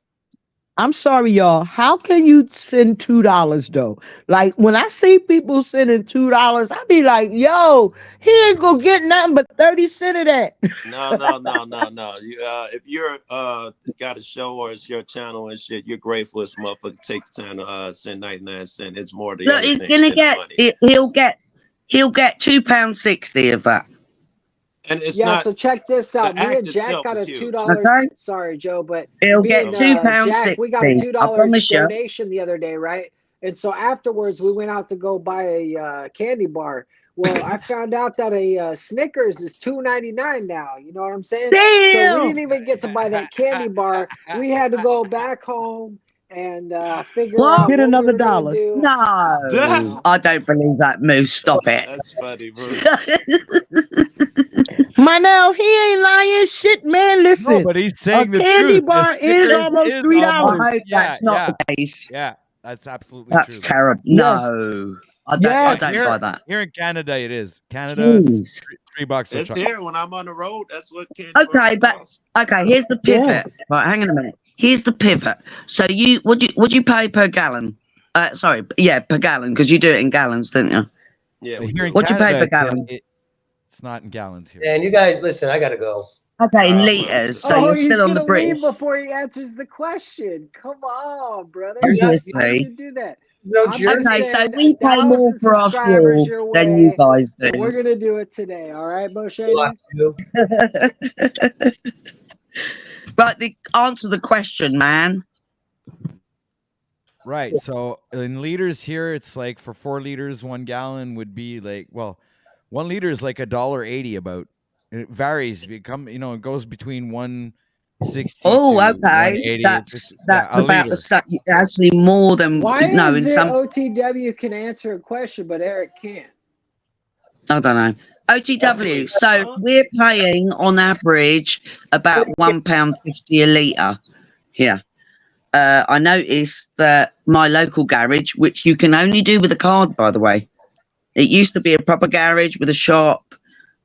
I'm sorry, y'all. How can you send $2 though? Like when I see people sending $2, I be like, "Yo, he ain't gonna get nothing but 30 cents of that." No. If you're got a show or it's your channel and shit, you're grateful as motherfucker. Take the time to send 99 cents. It's more than. Look, he's gonna get. He'll get £2.60 of that. And it's not, so check this out. Me and Jack got a $2. Okay. Sorry, Joe, but he'll get £2.60. We got a $2 donation the other day, right? And so afterwards, we went out to go buy a candy bar. Well, I found out that a Snickers is $2.99 now. You know what I'm saying? Damn! So we didn't even get to buy that candy bar. We had to go back home and figure out Get what another we were gonna $1. do. No, I don't believe that, Moose. Stop it. That's funny, bro. Manel, he ain't lying shit, man. Listen, No, but he's saying the candy truth. bar is almost $3. I hope that's not the case. Yeah, that's absolutely That's true. terrible. No, I don't buy that. Here in Canada, it is. Canada, it's $3 for It's chocolate. here when I'm on the road. That's what candy Okay, but here's the pivot. Right, hang on a minute. Here's the pivot. So would you pay per gallon? Per gallon, because you do it in gallons, don't you? Yeah. What'd you pay per gallon? It's not in gallons here. And you guys, listen, I gotta go. Okay, in liters. So you're still on the British. Before he answers the question. Come on, brother. Obviously. How you do that? Okay, so we pay more for our fuel than you guys do. We're gonna do it today, all right, Moshe? But answer the question, man. Right. So in liters here, it's like for 4 liters, 1 gallon would be like, 1 liter is like $1.80 about. It varies. It goes between 160. Oh, okay. That's about actually more than OTW can answer a question, but Eric can't. I don't know. OTW. So we're paying on average about £1.50 a litre here. I noticed that my local garage, which you can only do with a card, by the way, it used to be a proper garage with a shop,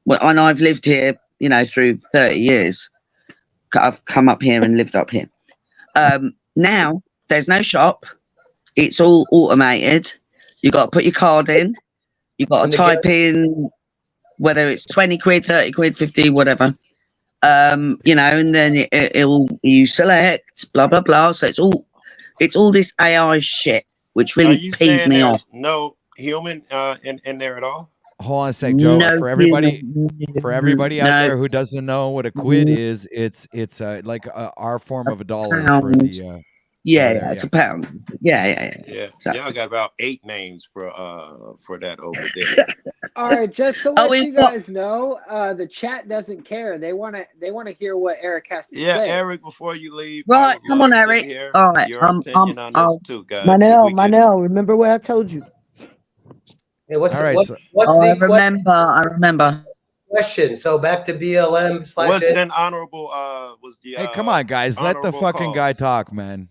and I've lived here, through 30 years. I've come up here and lived up here. Now there's no shop; it's all automated. You got to put your card in. You got to type in whether it's 20 quid, 30 quid, 50, whatever. And then you select blah blah blah. So it's all this AI shit, which really pees me off. No human in there at all? hold on a sec, Joe. No, For everybody out there who doesn't know what a quid is, it's like our form of a dollar for the. Yeah, it's a pound. Yeah. Exactly. Y'all got about 8 names for that over there. All right, just to let you guys know, the chat doesn't care. They want to hear what Eric has to say. Yeah, Eric, before you leave, right? Come on, Eric. All right, your opinion on this too, guys. Manel, remember what I told you? Hey, what's I remember. Question. So back to BLM / Was it an honorable? Hey, come on, guys, let the fucking guy talk, man.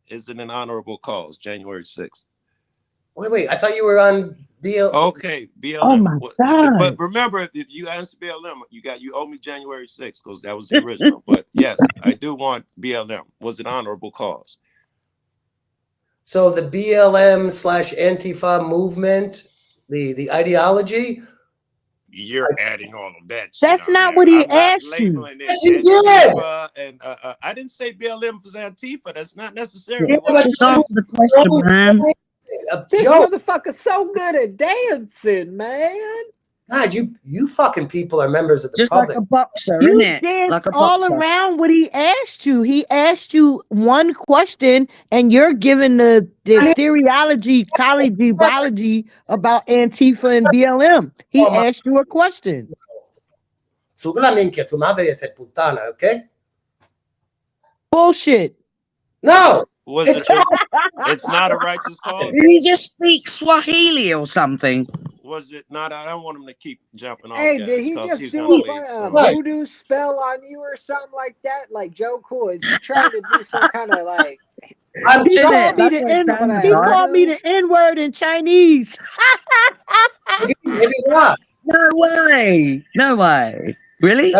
Is it an honorable cause? January 6th. Wait. I thought you were on BLM. Okay, BLM. Oh my God. But remember, if you answer BLM, you owe me January 6th because that was the original. But yes, I do want BLM. Was it honorable cause? So the BLM / Antifa movement, the ideology. You're adding all of that. That's not what he asked you. Yes, you did. And I didn't say BLM was Antifa. That's not necessarily. Just answer the question, man. This motherfucker's so good at dancing, man. God, you fucking people are members of the just public. like a boxer, You isn't it? danced Like a all boxer. around what he asked you. He asked you one question, and you're giving the theoryology, biology about Antifa and BLM. He asked you a question. Sulla minchia, tu madre è puttana, okay? Bullshit. No. It's not a righteous cause. Did he just speak Swahili or something? Was it not? I don't want him to keep jumping off. Hey, guys, did he just do a voodoo spell on you or something like that? Like Joe Cool, is he trying to do some kind of like? He called me the N-word in Chinese. Maybe not. No way. Really?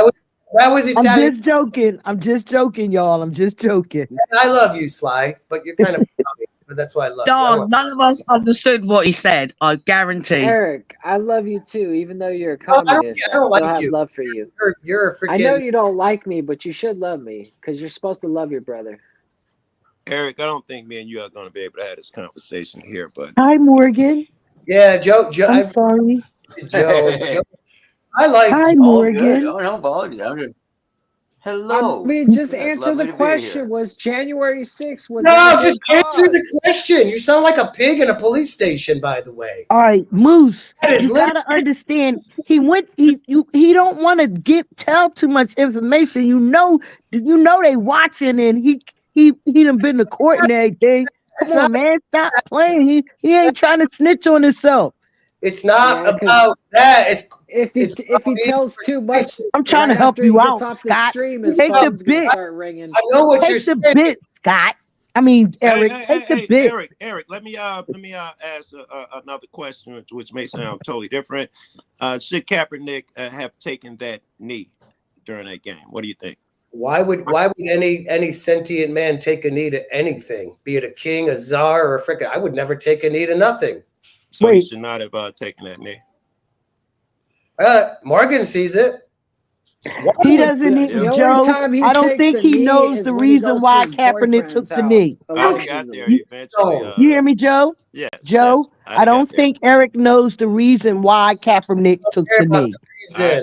That was Italian. I'm just joking, y'all. I'm just joking. I love you, Sly, but you're kind of funny, but that's why I love you. None of us understood what he said. I guarantee. Eric, I love you too, even though you're a communist. I still have love for you. You're a freaking. I know you don't like me, but you should love me because you're supposed to love your brother. Eric, I don't think me and you are going to be able to have this conversation here, but hi, Morgan. Yeah, Joe. I'm sorry, Joe. I like. Hi, Morgan. Oh, no apology. Hello. I mean, just answer the question. Was January 6th? Just answer the question. You sound like a pig in a police station, by the way. All right, Moose. You gotta understand. He don't want to tell too much information. You know they watching, and he done been to court and everything. Come on, man, stop playing. He ain't trying to snitch on himself. It's not about that. If he tells too much, I'm trying to help you out, Scott. Take the bit. Start ringing. I know what you're saying. Take the bit, Scott. I mean, Eric. Take the bit. Eric. Let me ask another question, which may sound totally different. Should Kaepernick have taken that knee during that game? What do you think? Why would any sentient man take a knee to anything? Be it a king, a czar, or a frickin'? I would never take a knee to nothing. So he should not have taken that knee. Morgan sees it. He doesn't, Joe. I don't think he knows the reason why Kaepernick took the knee. I got there eventually. You hear me, Joe? Yes. Joe, yes, I don't think Eric knows the reason why Kaepernick took the knee.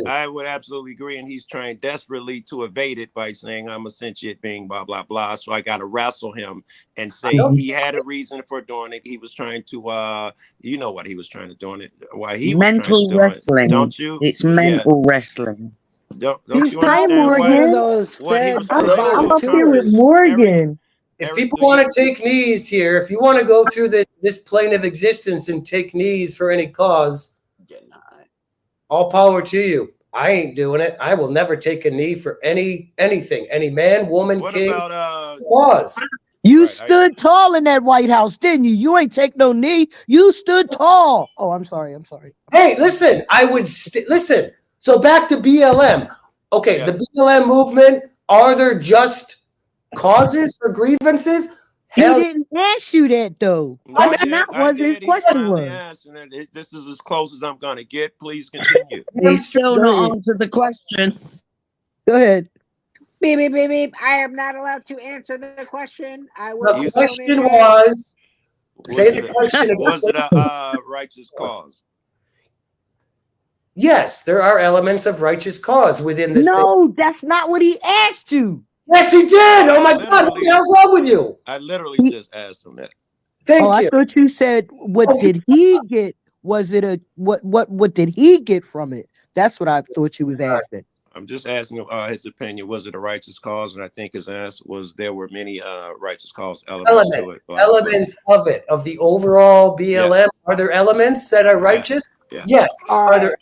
I would absolutely agree, and he's trying desperately to evade it by saying I'm a sentient being, blah blah blah. So I got to wrestle him and say he had a reason for doing it. He was trying to, you know what he was trying to do it. Why he mental was trying to do wrestling? It. Don't you? It's mental wrestling. Don't you understand Morgan. I'm up here with Morgan. If people want to take knees here, if you want to go through this plane of existence and take knees for any cause, all power to you. I ain't doing it. I will never take a knee for anything, any man, woman, king. Cause. You stood tall in that White House, didn't you? You ain't take no knee. You stood tall. Oh, I'm sorry. Hey, listen. I would listen. So back to BLM. Okay, the BLM movement. Are there just causes for grievances? He didn't ask you that though. That's not what his question was. This is as close as I'm gonna get. Please continue. He's still not answered the question. Go ahead. Beep, beep, beep, beep. I am not allowed to answer the question. The question was. Say the question. Was it a righteous cause? Yes, there are elements of righteous cause within this. No, that's not what he asked you. Yes, he did. Oh my God, what the hell's wrong with you? I literally just asked him that. Thank you. I thought you said, what did he get? Was it a what did he get from it? That's what I thought you was asking. I'm just asking him his opinion. Was it a righteous cause? And I think his answer was there were many righteous cause elements to it. Elements of it, of the overall BLM. Yeah. Are there elements that are righteous? Yeah. Yes. Are there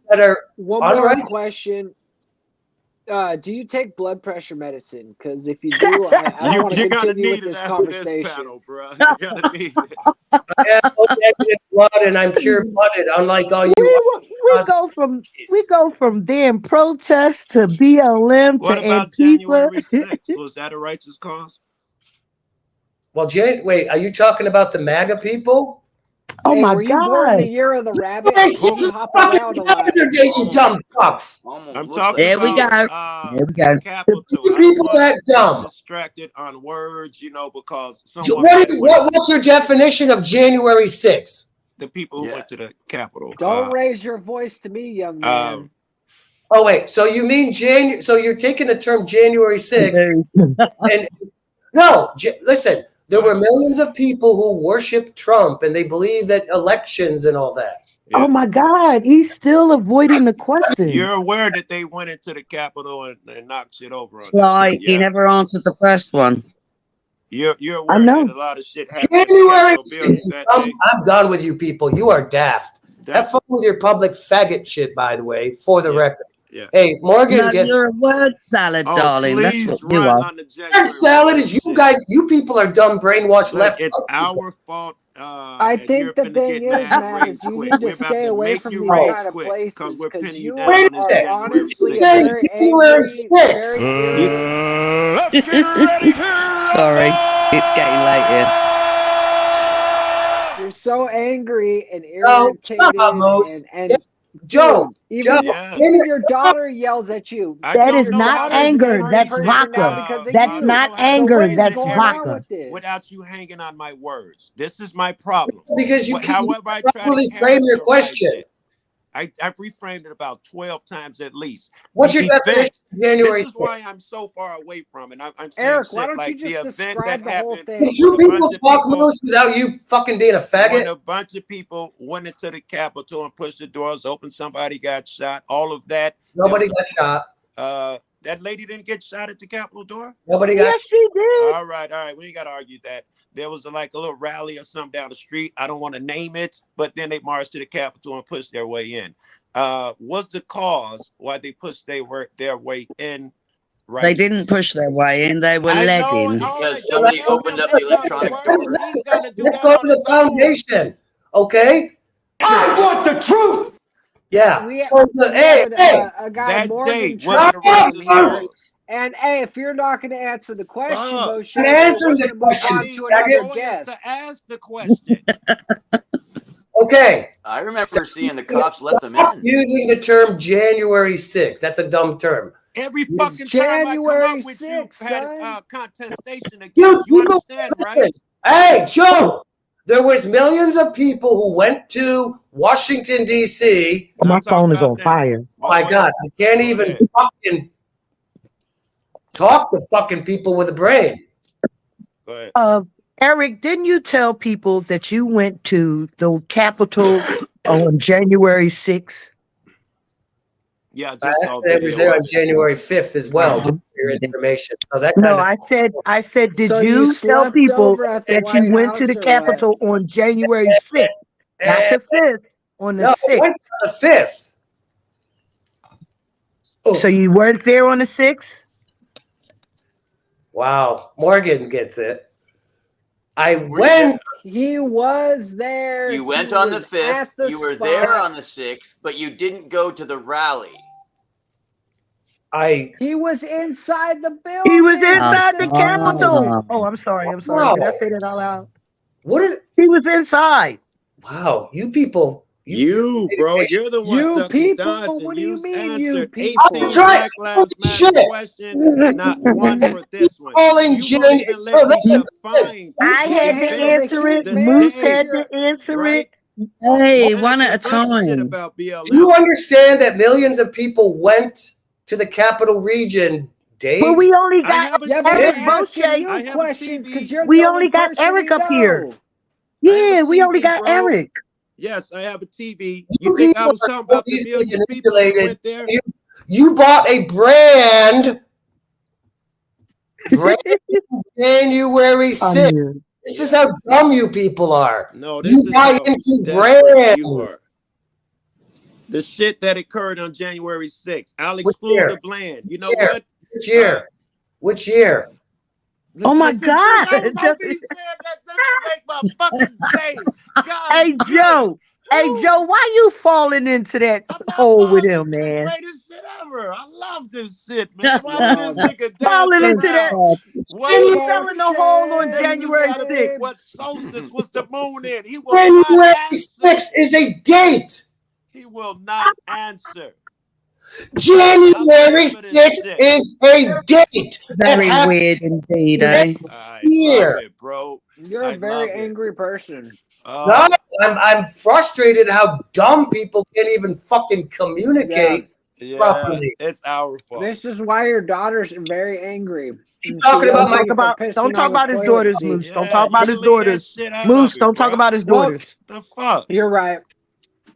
that are one more question? Do you take blood pressure medicine? Because if you do, I don't want to continue with this conversation. This panel, bro. You gotta need it. I have no negative blood, and I'm pure blooded, unlike all you. We go from damn protest to BLM what to about Antifa. January 6th? Was that a righteous cause? Well, wait, are you talking about the MAGA people? Oh my were you born in the year of the rabbit? You hop around a lot. You dumb fucks. I'm talking there about. We go. There we go. Capitol. People that dumb. Distracted on words, because someone. What's your definition of January 6th? The people who went to the Capitol. Don't raise your voice to me, young man. Oh wait, so you mean So you're taking the term January 6th? And no, listen. There were millions of people who worship Trump, and they believe that elections and all that. Yeah. Oh my God, he's still avoiding the question. You're aware that they went into the Capitol and knocked shit over. Sly, he never answered the first one. You're aware that a lot of shit happened. January 6th. I'm done with you people. You are daft. Have fun with your public faggot shit, by the way, for the record. Yeah. Hey, Morgan gets. You're a word salad, darling. That's what you are. Word salad is you guys. You people are dumb, brainwashed left. It's our fault. I think the thing is, man, is you need to stay away from these kind of places because you are honestly a very angry, Sorry, it's getting late here. You're so angry and irritated and Joe, even your daughter yells at you. That is not anger. That's vodka. That's not anger. That's vodka. Without you hanging on my words, this is my problem. Because you however I try to frame your question. I've reframed it about 12 times at least. What's your definition of January 6th? This is why I'm so far away from it. I'm saying Eric, why don't like you just the event describe that the whole happened. thing? Did you people talk most without you fucking being a faggot? When a bunch of people went into the Capitol and pushed the doors open, somebody got shot. All of that. Nobody got shot. That lady didn't get shot at the Capitol door? Nobody got shot. Yes, she did. All right. We ain't got to argue that. There was like a little rally or something down the street. I don't want to name it, but then they marched to the Capitol and pushed their way in. Was the cause why they pushed their way in? Right. They didn't push their way in. They were led in. Because somebody opened up the electronic door. Let's go to the foundation, okay? I want the truth. Yeah. A guy that Morgan day was and hey, if you're not going to answer the question, Moshe, answer the question. To another guest. To ask the question. Okay. I remember seeing the cops let them in. Using the term January 6th. That's a dumb term. Every fucking time I come up with 6th, you had a contestation again. You understand, right? Hey, Joe. There was millions of people who went to Washington, D.C. Oh, my phone is on fire. Oh, my God. I can't even fucking talk to fucking people with a brain. Go ahead. Eric, didn't you tell people that you went to the Capitol on January 6th? Yeah, I was there on January 5th as well, just for your information. So that I said, did you tell people that you went to the Capitol on January 6th? Not the 5th, on the 6th. On the 5th. Oh. So you weren't there on the 6th? Wow. Morgan gets it. I went. He was there. You went on the 5th. You were there on the 6th, but you didn't go to the rally. He was inside the building. He was inside the Capitol. Oh, I'm sorry. Wow. Did I say that out loud? What is? He was inside. Wow, you people. You, bro, you're the one. You people. What do you mean, you people? 18 Black Lives Matter questions, not one for this one. I had to answer it. Moose had to answer it. Hey, one at a time. About BLM. Do you understand that millions of people went to the capital region, Dave? But we only got Eric Bosche. questions because you're We the only got person Eric we up here. know. Yeah, we only got Eric. Yes, I have a TV. You think I was talking about the million people that went there? You bought a brand January 6th. This is how dumb you people are. No, this you is buy how into desperate you brands. are. The shit that occurred on January 6th. I'll Which exclude year? the bland. You know Which year? what? Which year? Which year? Oh my God! I was hoping you said that just to make my fucking day. God, Hey Joe, why you falling into that hole with him, It's the man? greatest shit ever. I love this shit, man. Why would this nigga Falling dance into that. around? He fell in the hole on January Gotta be 6th. what solstice was the moon in. He will January not 6th is a date. He will not answer. January 6th is a date. Very weird indeed, eh? I Here. love it, bro. You're a very angry person. No, I'm frustrated how dumb people can't even fucking communicate properly. It's our fault. This is why your daughter's very angry. He's talking about my Don't talk about his daughters, Moose. Don't talk about his daughters. Moose, don't talk about his daughters. The fuck? You're right.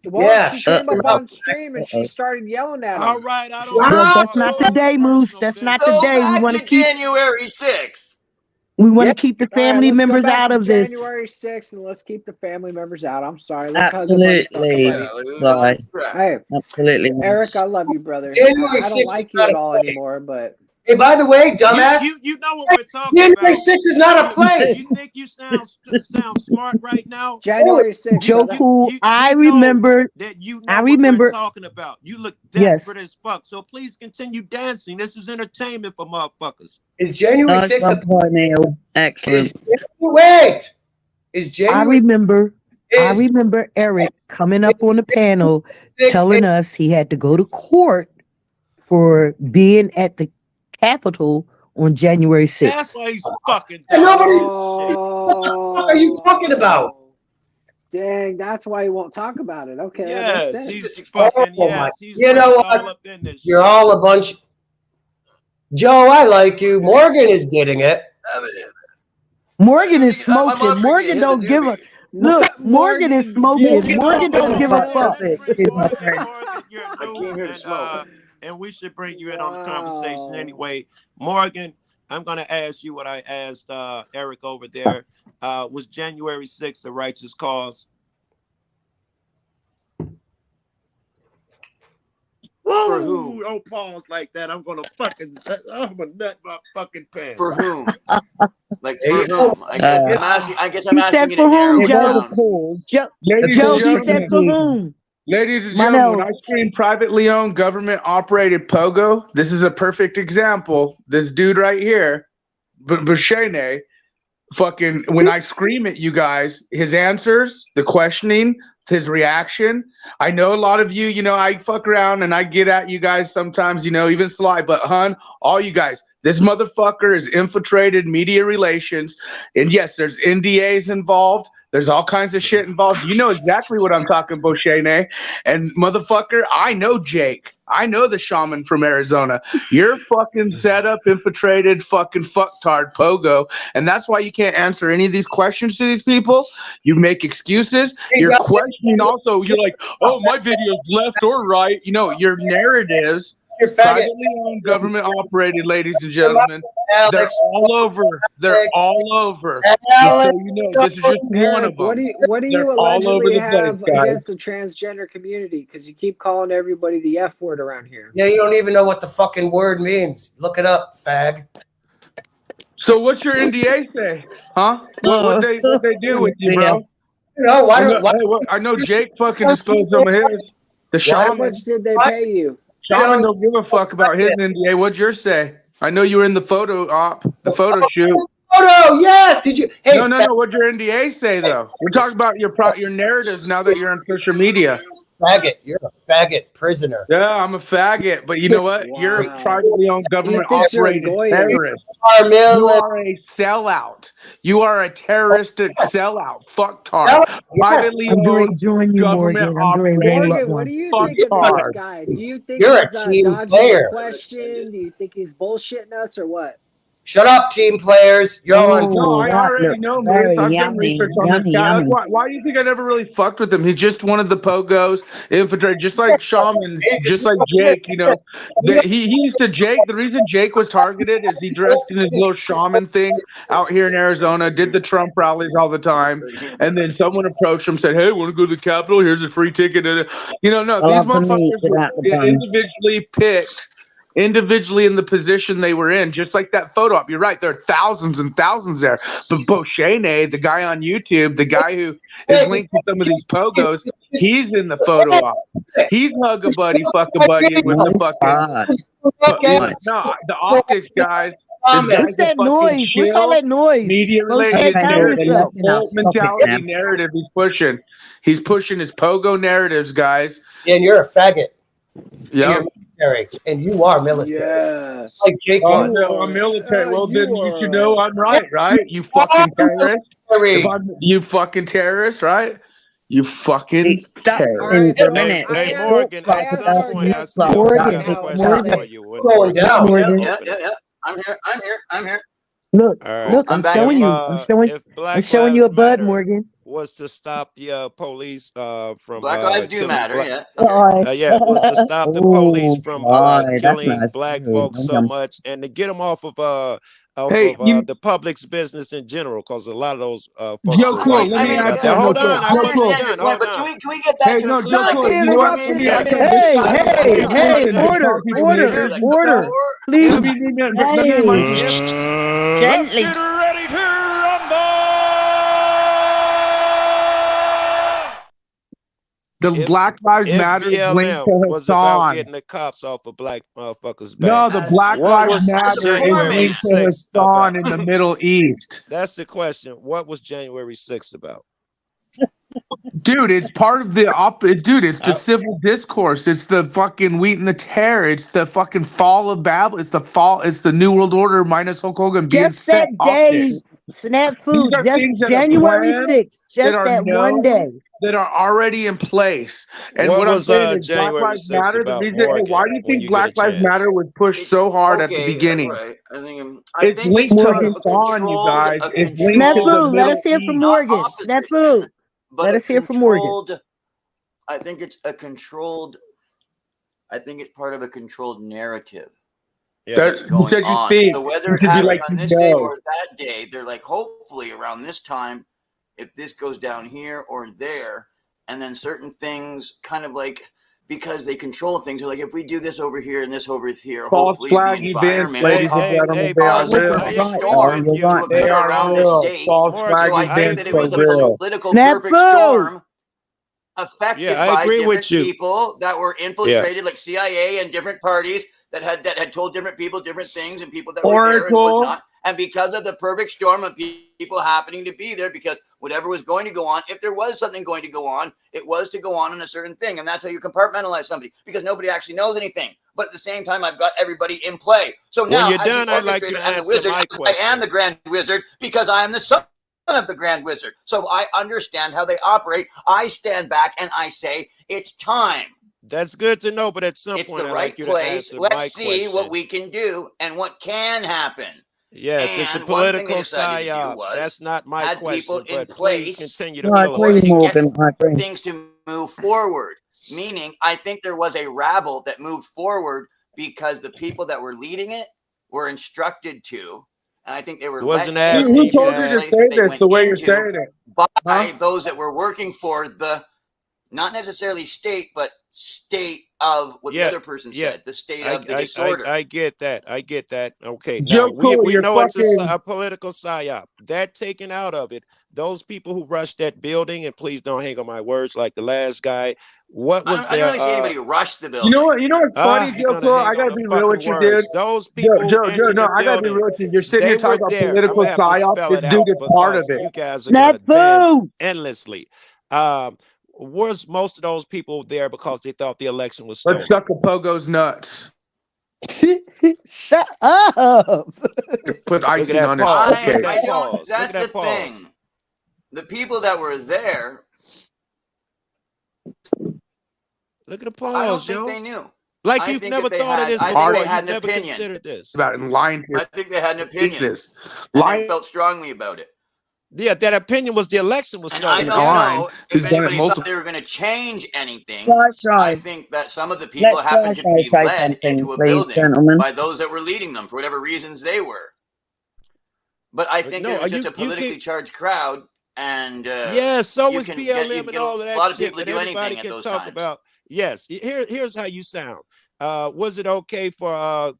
Well, she came up on stream and she started yelling at him. All right, I don't Well, that's not today, Moose. That's not today. We want to keep January 6th. We want to keep the family let's go members back out to of this. January 6th, and let's keep the family members out. I'm sorry. Let's Absolutely. Sorry. Hey, absolutely. Eric, I love you, brother. January I don't 6th like is you not at a all place. anymore, but Hey, by the way, dumbass. You know what we're talking January about. 6th is not a place. You think you sound smart right now? January 6th. Joku, I remember. That you know I what remember. we're talking about. You look desperate as fuck. So please continue dancing. This is entertainment for motherfuckers. Is January 6th a Neil. Excellent. Wait. Is January I remember Eric coming up on the panel telling us he had to go to court for being at the Capitol on January 6th. That's why he's fucking nobody. What are you talking about? Dang, that's why he won't talk about it. Okay, yes, that makes sense. he's fucking he's you know all what? up in this You're shit. all a bunch. Joe, I like you. Morgan is getting it. Morgan is smoking. Morgan don't give a look. Morgan is smoking. Morgan don't give a fuck. And we should bring you in on the conversation anyway. Morgan, I'm going to ask you what I asked Eric over there. Was January 6th a righteous cause? For who? Don't pause like that. I'm going to nut my fucking pants. For whom? Like, for whom? I guess I'm asking you for to narrow whom, it Joe? down. Joe, he said for whom? Ladies and gentlemen, when I stream privately owned government operated Pogo, this is a perfect example. This dude right here, Bushene, fucking, when I scream at you guys, his answers, the questioning, his reaction. I know a lot of you, I fuck around and I get at you guys sometimes, even sly, but all you guys, this motherfucker has infiltrated media relations. And yes, there's NDAs involved. There's all kinds of shit involved. You know exactly what I'm talking about, Shane. And motherfucker, I know Jake. I know the shaman from Arizona. You're fucking set up, infiltrated, fucking fucktard Pogo. And that's why you can't answer any of these questions to these people. You make excuses. You're questioning also. You're like, oh, my video's left or right. Your narratives. Privately owned, government operated, ladies and gentlemen. They're all over. They're all over. Just so this is just one of them. What do you allegedly have against the transgender community? Because you keep calling everybody the F word around here. Yeah, you don't even know what the fucking word means. Look it up, fag. So what's your NDA say? Huh? What they do with you, bro? No, I know Jake fucking disclosed some of his. The shaman. How much did they pay you? Shaman don't give a fuck about his NDA. What'd yours say? I know you were in the photo shoot. Photo, yes. Did you? Hey, no. What'd your NDA say though? We're talking about your narratives now that you're on social media. faggot. You're a faggot prisoner. Yeah, I'm a faggot, but you know what? Wow. You're a privately owned, government thinks you're a operated goy. terrorist. Are You are a sellout. You are a terroristic sellout. Fucktard. Privately I'm going to owned, join you, government Morgan. I'm going to roll up Morgan, what one. do you think of fucktard. this guy? Do you think You're he's a team dodging player. the question? Do you think he's bullshitting us or what? Shut up, team players. You're all on. No, I that already looks know, very Moose. I've done yummy, research on this guy. yummy. Why do you think I never really fucked with him? He's just one of the pogos, infiltrated, just like Shaman, just like Jake. You know, he used to Jake. The reason Jake was targeted is he dressed in his little shaman thing out here in Arizona, did the Trump rallies all the time, and then someone approached him, said, "Hey, want to go to the Capitol? Here's a free ticket." You know, no, these motherfuckers were individually picked. Individually in the position they were in, just like that photo op. You're right, there are thousands and thousands there. But Boshane, the guy on YouTube, the guy who is linked to some of these pogos, he's in the photo op. He's hug a buddy, fuck a buddy with the fucking. No, the optics guys. This guy's What's that noise? What's all that noise? Media Moshe, calm yourself. cult mentality narrative he's pushing. He's pushing his pogo narratives, guys. And you're a faggot. Yeah. And you are military. Yeah. Like Jake was. No, I'm military. Well, then you should know I'm right? You fucking terrorist. You fucking terrorist, right? You fucking terrorist. Hey, Morgan, at some point, I still got a question for you. Going down. Yeah. I'm here. Look, right. look, I'm showing you. I'm showing you a bud, Morgan. Was to stop the police from Black lives do matter. Was to stop the police from killing black folks so much and to get them off of the public's business in general, because a lot of those folks. Joe Cool, let me ask you. Hold on, I understand your point, but can we get that to include order, please. Gently. Get ready to rumble. The Black Lives Matter was about getting the cops off of black motherfuckers' backs. No, the Black Lives Matter is linked to Hassan in the Middle East. That's the question. What was January 6th about? Dude, it's part of the it's the civil discourse. It's the fucking wheat and the tear. It's the fucking fall of Babel. It's the New World Order minus Hulk Hogan being just that day. Snap food. Just January 6th. Just that one day. That are already in place. And what I'm was saying is January Black Lives 6th Matter. about, The reason, why do you think Black Lives Matter was pushed so hard at the beginning? Right. It's linked to Hassan, you guys. It's linked to the let us hear from Morgan. Snafu. Let us hear from Morgan. I think it's a controlled. I think it's part of a controlled narrative. That's going on. So whether it happens on this day or that day, they're like, hopefully around this time, if this goes down here or there, and then certain things kind of like, because they control things, they're like, if we do this over here and this over here, hopefully the environment will cause a storm to occur around this date. So I think that it was a political perfect storm affected by different people that were infiltrated, like CIA and different parties that had told different people different things, and people that were there and whatnot. And because of the perfect storm of people happening to be there, because whatever was going to go on, if there was something going to go on, it was to go on in a certain thing. And that's how you compartmentalize somebody, because nobody actually knows anything. But at the same time, I've got everybody in play. So now, when you're done, I'd like you to answer my question. I am the Grand Wizard because I am the son of the Grand Wizard. So I understand how they operate. I stand back and I say, it's time. That's good to know, but at some point, it's the right place. Let's see what we can do and what can happen. Yes, and it's a political psyop. That's not my question, but please continue to get things to move forward. Meaning, I think there was a rabble that moved forward because the people that were leading it were instructed to, and I think they were wasn't asking. Who told you to say this the way you're saying it? By those that were working for the, not necessarily state, but state of what the other person said, the state of the disorder. I get that. Okay, now we know it's a political psyop. That taken out of it, those people who rushed that building, and please don't hang on my words like the last guy. What was I don't really see anybody rush the building. You know what's funny, Joe? I gotta be real with you, dude. Those people, Joe, no, I gotta be real with you. You're sitting here talking about political psyop. This dude is part of it. You guys are gonna dance endlessly. was most of those people there because they thought the election was stolen? Let's suck a pogo's nuts. Shut up. Put icing on it. Okay. That's the thing. The people that were there. Look at the pause, I don't think they knew. Like you've never thought of this before. I think they had an never opinion. Considered this. About it, lying I think they had an opinion. And they felt strongly about it. Yeah, that opinion was the election was stolen. I don't know if anybody thought they were going to change anything. I think that some of the people happened to be led into a building by those that were leading them for whatever reasons they were. But I think it was just a politically charged crowd. And so was BLM and all of that. A lot of shit people do anything at those times. About. Yes, here's how you sound. Was it okay for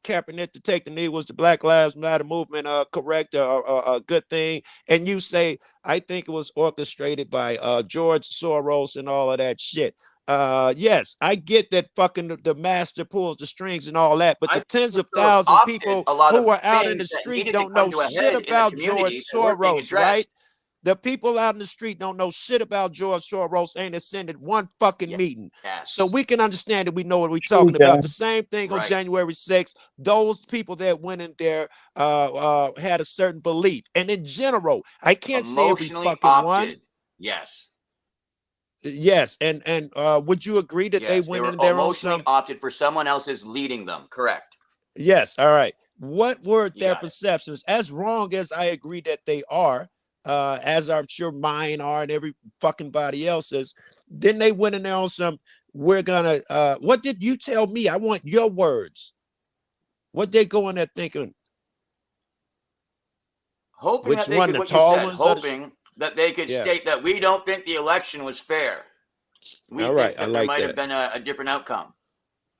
Kaepernick to take the knee? Was the Black Lives Matter movement correct or a good thing? And you say, I think it was orchestrated by George Soros and all of that shit. Yes, I get that fucking the master pulls the strings and all that, but the tens of thousands of people who were out in the street don't know shit about George Soros, right? The people out in the street don't know shit about George Soros, ain't attended one fucking meeting. So we can understand that we know what we're talking about. The same thing on January 6th. Those people that went in there had a certain belief. And in general, I can't say every fucking one. Yes. Yes. And would you agree that they went in there emotionally opted for someone else's leading them? Correct. Yes. All right. What were their perceptions? As wrong as I agree that they are, as I'm sure mine are and every fucking body else's, then they went in there on some, we're gonna, what did you tell me? I want your words. What they go in there thinking? Hoping Which that they one, could, the what tall you said, ones? hoping that they could state that we don't think the election was fair. We think that there might have been a different outcome.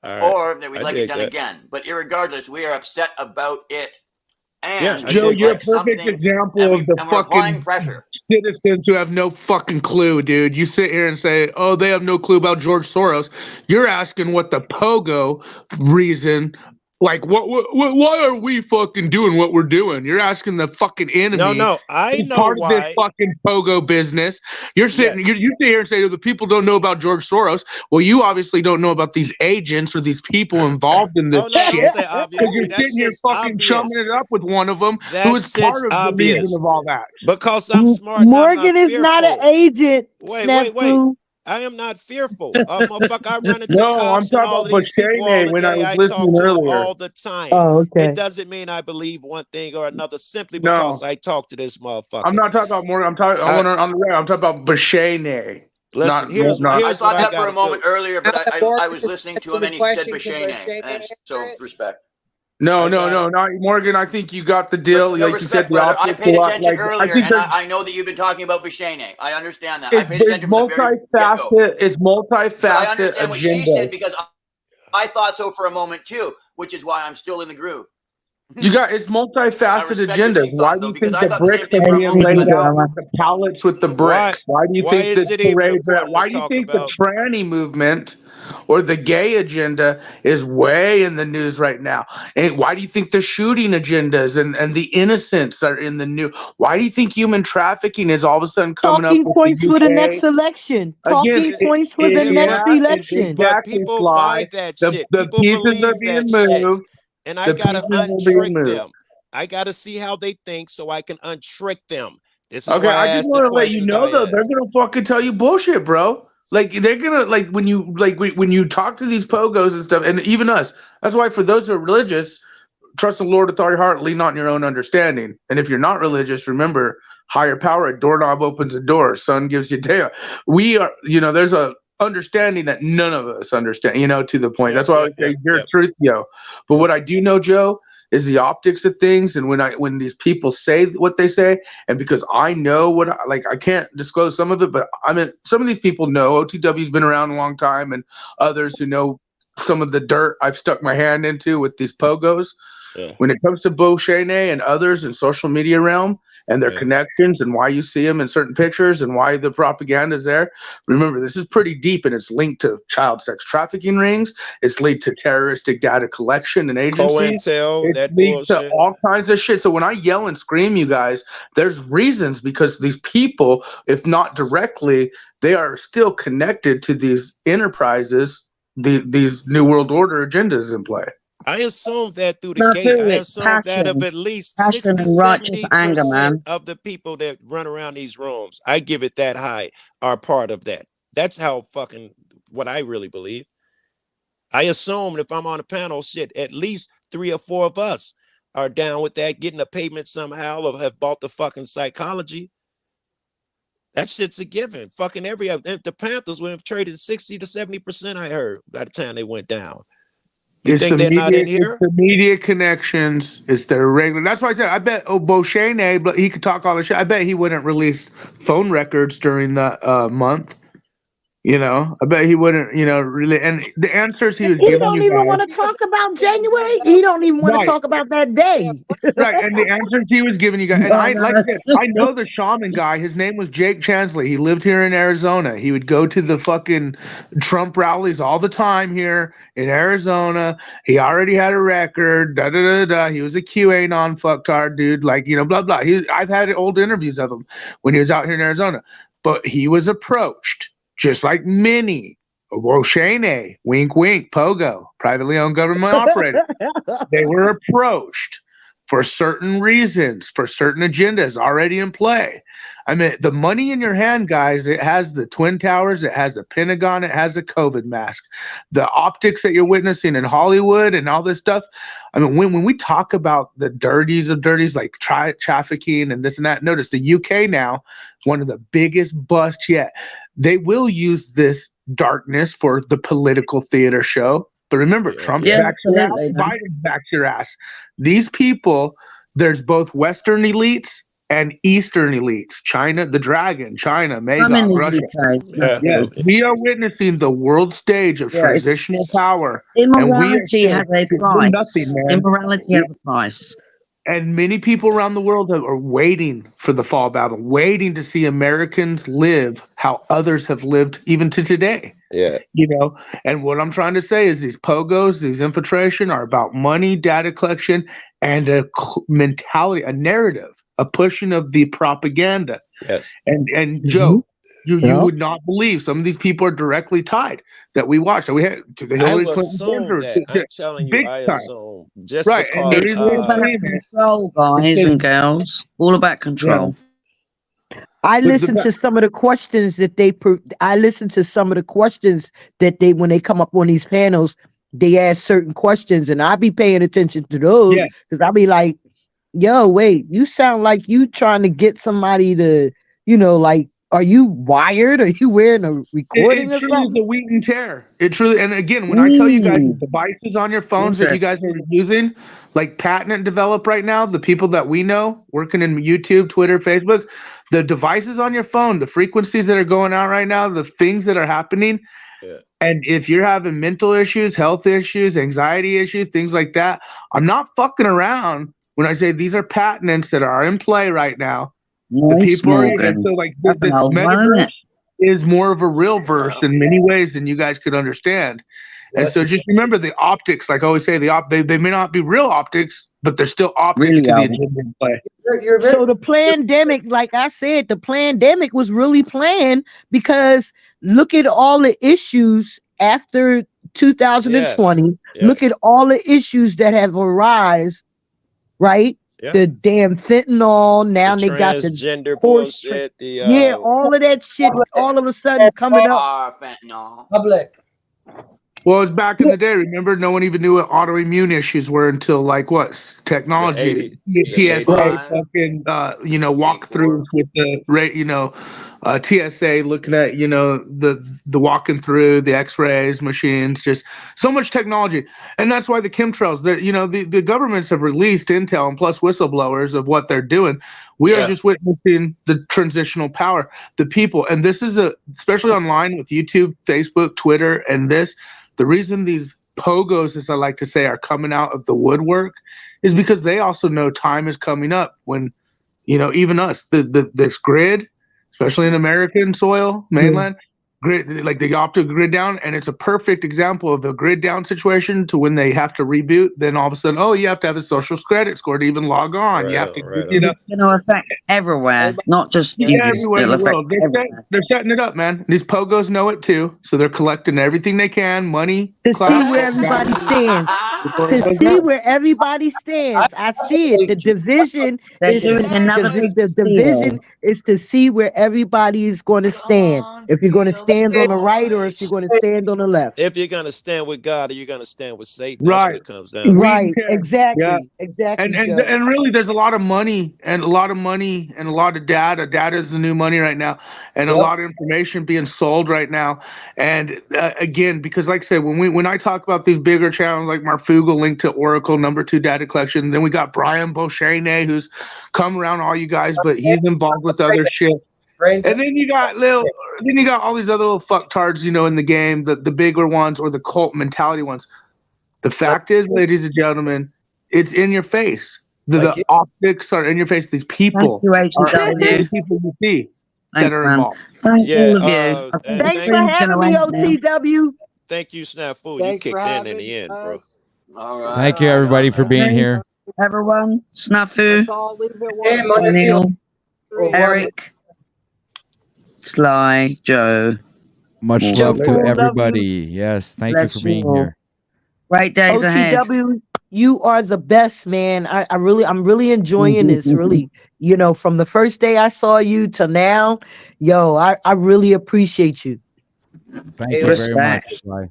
Or that we'd like it done again. But irregardless, we are upset about it. And Joe, you're a perfect example of the fucking citizens who have no fucking clue, dude. You sit here and say, oh, they have no clue about George Soros. You're asking what the pogo reason, like, why are we fucking doing what we're doing? You're asking the fucking enemy. No, I know part why. Of this fucking pogo business. You're sitting, you sit here and say, the people don't know about George Soros. Well, you obviously don't know about these agents or these people involved in this shit. Because you're sitting here fucking chumming it up with one of them who is part of the reason of all that. Because I'm smart. Morgan is not an agent. Wait. I am not fearful. Motherfucker, I run into cops and all of these people all the day. I talk to them all the time. Oh, okay. It doesn't mean I believe one thing or another simply because I talk to this motherfucker. I'm not talking about Morgan. I'm talking on the radio. I'm talking about Bashane. Listen, here's I thought that for a moment earlier, but I was listening to him and he said Bashane. So respect. No, not Morgan. I think you got the deal. No, like you said, I paid attention earlier, and I know that you've been talking about Bashane. I understand that. I paid attention from the very get-go. It's multifaceted. I understand what she said because I thought so for a moment too, which is why I'm still in the groove. You got it's multifaceted agendas. Why do you think the bricks are being laid out with the pallets with the bricks? Why do you think the parade? Why do you think the tranny movement or the gay agenda is way in the news right now? And why do you think the shooting agendas and the innocents are in the news? Why do you think human trafficking is all of a sudden coming talking up? Points for the next election. Talking points for the next election. But people buy that shit. People believe that shit. And I gotta untrick them. I gotta see how they think so I can untrick them. This is okay. I just want to let you know though, they're gonna fucking tell you bullshit, bro. Like they're gonna when you talk to these pogos and stuff, and even us. That's why for those who are religious, trust the Lord with all your heart, lean not on your own understanding. And if you're not religious, remember higher power. A doorknob opens a door. Sun gives you day. We are, there's a understanding that none of us understand, to the point. That's why I would say you're truth, But what I do know, Joe, is the optics of things. And when these people say what they say, and because I know what I can't disclose some of it, but some of these people know OTW's been around a long time, and others who know some of the dirt I've stuck my hand into with these pogos. When it comes to Beauchene and others in social media realm and their connections and why you see them in certain pictures and why the propaganda is there, remember, this is pretty deep and it's linked to child sex trafficking rings. It's linked to terroristic data collection and agencies. COINTEL, It's that linked to bullshit. all kinds of shit. So when I yell and scream, you guys, there's reasons because these people, if not directly, they are still connected to these enterprises, these New World Order agendas in play. I assume that through the gate. I assume that of at least 60, and righteous anger, 70% man. of the people that run around these rooms, I give it that high, are part of that. That's how fucking what I really believe. I assume if I'm on a panel, shit, at least 3 or 4 of us are down with that, getting a payment somehow, or have bought the fucking psychology. That shit's a given. Fucking the Panthers would have traded 60 to 70%, I heard, by the time they went down. You think they're not in here? It's the media connections. It's their regular. That's why I said I bet Beauchene, but he could talk all the shit. I bet he wouldn't release phone records during that month. You know, I bet he wouldn't. You know, really. And the answers he was He giving don't you even guys, want to talk about January. He don't even want to talk about that day. right? And the answers he was giving you guys, and I like that. I know the shaman guy. His name was Jake Chansley. He lived here in Arizona. He would go to the fucking Trump rallies all the time here in Arizona. He already had a record. Da da da da. He was a QAnon fucktard dude. Like, you know, blah blah. I've had old interviews of him when he was out here in Arizona. But he was approached just like many. Beauchene, wink, wink, Pogo, privately owned government operated. They were approached for certain reasons, for certain agendas already in play. I mean, the money in your hand, guys, it has the Twin Towers, it has the Pentagon, it has a COVID mask. The optics that you're witnessing in Hollywood and all this stuff. I mean, when we talk about the dirties of dirties, like trafficking and this and that, notice the UK now is one of the biggest busts yet. They will use this darkness for the political theater show. But remember, Trump's backs your ass, Biden's backs your ass. These people, there's both Western elites and Eastern elites. China, the dragon, China, Magog, Russia. Yes, we are witnessing the world stage of transitional power. Immorality has a price. Nothing, man. Immorality has a price. And many people around the world are waiting for the fall of Babylon, waiting to see Americans live how others have lived even to today. Yeah. You know, and what I'm trying to say is these pogos, these infiltration are about money, data collection, and a mentality, a narrative, a pushing of the propaganda. Yes. And Joe, you would not believe some of these people are directly tied that we watched. We had to the Hillary Clinton. I'm telling you, I assume just right. because It's all about control, guys and girls. All about control. I listened to some of the questions that they when they come up on these panels, they ask certain questions, and I be paying attention to those because I be like, yo, wait, you sound like you trying to get somebody to, you know, like, are you wired? Are you wearing a recording or something? It truly is a wheat and tear. It truly, and again, when I tell you guys the devices on your phones that you guys are using, like patent developed right now, the people that we know working in YouTube, Twitter, Facebook, the devices on your phone, the frequencies that are going out right now, the things that are happening. Yeah. And if you're having mental issues, health issues, anxiety issues, things like that, I'm not fucking around when I say these are patents that are in play right now. The people are even, so like this metaverse is more of a real verse in many ways than you guys could understand. And so just remember the optics, like I always say, they may not be real optics, but they're still optics to the agenda in play. So the pandemic, like I said, the pandemic was really planned because look at all the issues after 2020. Yes. Look at all the issues that have arisen, right? Yeah. The damn fentanyl. Now they got the transgender bullshit. All of that shit. All of a sudden coming up. Fentanyl. Public. Well, it's back in the day. Remember, no one even knew what autoimmune issues were until like what technology, TSA, fucking walkthroughs with the TSA looking at the walking through the X-rays machines, just so much technology, and that's why the chemtrails. The governments have released intel and plus whistleblowers of what they're doing. We are just witnessing the transitional power, the people, and this is especially online with YouTube, Facebook, Twitter, and this. The reason these pogos, as I like to say, are coming out of the woodwork is because they also know time is coming up when, even us, this grid, especially in American soil, mainland, grid, like they opt to grid down, and it's a perfect example of a grid down situation to when they have to reboot. Then all of a sudden, you have to have a social credit score to even log on. Right you have on, to, right It's going to affect everywhere, not just everywhere in it'll the affect world. everywhere. They're setting it up, man. These pogos know it too, so they're collecting everything they can, money, To see clout. where everybody stands. To see where everybody stands. I see it. The division They're is doing another big the division steal. is to see where everybody is going to stand. If you're going to stand on the right or if you're going to stand on the left. If you're gonna stand with God or you're gonna stand with Satan, that's what Right. it comes down to. Right. Yeah. Exactly. And Exactly, and Joe. and really, there's a lot of money and a lot of data. Data is the new money right now, and a lot of information being sold right now. And again, because like I said, when I talk about these bigger channels like Marfugal linked to Oracle #2 data collection, then we got Brian Boschene who's come around all you guys, but he's involved with other shit. And then you got all these other little fucktards, in the game, the bigger ones or the cult mentality ones. The fact is, ladies and gentlemen, it's in your face. The optics are in your face. These people Thank you, are HW. the people you see Thanks, that are man. involved. Thank Yeah, all of you. I think and Thanks the for stream's having going me, to end now. OTW. thank you, Snafu. You Thanks for kicked in having the end, bro. us. All right. Thank you, everybody, for being here. Everyone, Snafu, Let's all leave it one. Daniel, Three. Eric, Sly, Joe. Much Joe love to Paul, love everybody. you. Yes, thank Bless you for being you all. here. Great days ahead. OTW, you are the best, man. I'm really enjoying this. Really, from the first day I saw you to now, I really appreciate you. Thank you very much, Sly.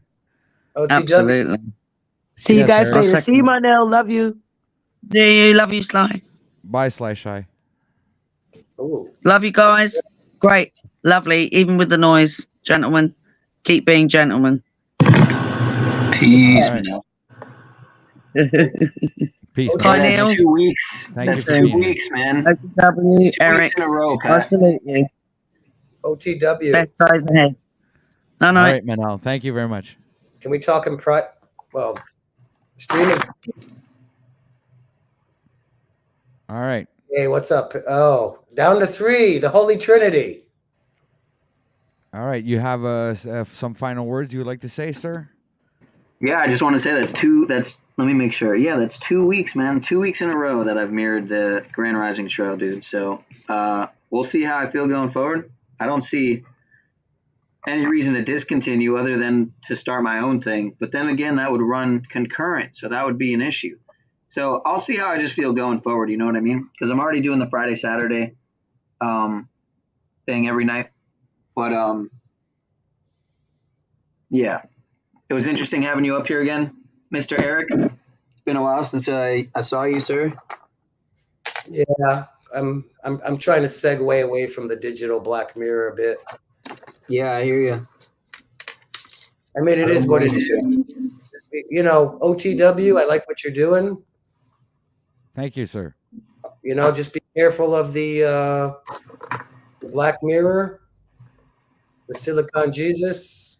Absolutely. See you guys Eric. later. See you, Marnell. Love you. See you. Love you, Sly. Bye, Sly Shy. Love you guys. Great. Lovely. Even with the noise. Gentlemen. Keep being gentlemen. Peace, All right. man. Peace, Bye, man. Neil. 2 weeks. Thank That's you for 2 being here. weeks, man. OTW, 2 Eric. weeks in a row, I Pat. salute you. OTW. Best days ahead. No, All right, Manal. Thank you very much. Can we talk in private? Well, stream is. All right. Hey, what's up? Oh, down to 3. The Holy Trinity. All right. You have some final words you would like to say, sir? Yeah, I just want to say let me make sure. Yeah, that's 2 weeks, man. 2 weeks in a row that I've mirrored the Grand Rising show, dude. So we'll see how I feel going forward. I don't see any reason to discontinue other than to start my own thing. But then again, that would run concurrent, so that would be an issue. So I'll see how I just feel going forward, you know what I mean? Because I'm already doing the Friday, Saturday thing every night. But yeah, it was interesting having you up here again, Mr. Eric. It's been a while since I saw you, sir. Yeah, I'm trying to segue away from the digital Black Mirror a bit. Yeah, I hear you. I mean, it is what it is. OTW, I like what you're doing. Thank you, sir. Just be careful of the Black Mirror, the Silicon Jesus,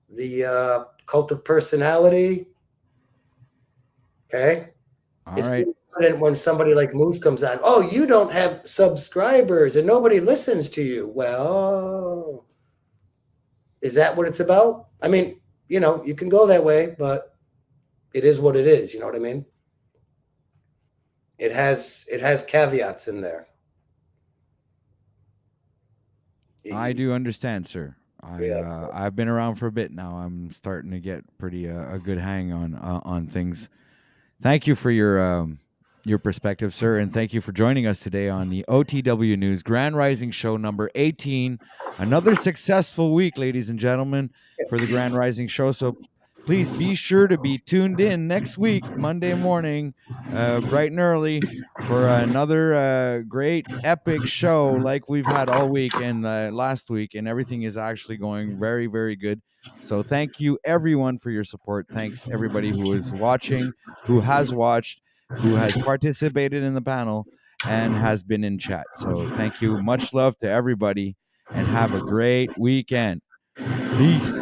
the cult of personality. Okay? All right. When somebody like Moose comes on, oh, you don't have subscribers and nobody listens to you. Well, is that what it's about? I mean, you can go that way, but it is what it is. You know what I mean? It has caveats in there. I do understand, sir. I've been around for a bit now. I'm starting to get pretty a good hang on things. Thank you for your perspective, sir, and thank you for joining us today on the OTW News Grand Rising Show number 18. Another successful week, ladies and gentlemen, for the Grand Rising Show. So please be sure to be tuned in next week, Monday morning, bright and early, for another great epic show like we've had all week and last week, and everything is actually going very, very good. So thank you, everyone, for your support. Thanks, everybody who is watching, who has watched, who has participated in the panel, and has been in chat. So thank you. Much love to everybody, and have a great weekend. Peace.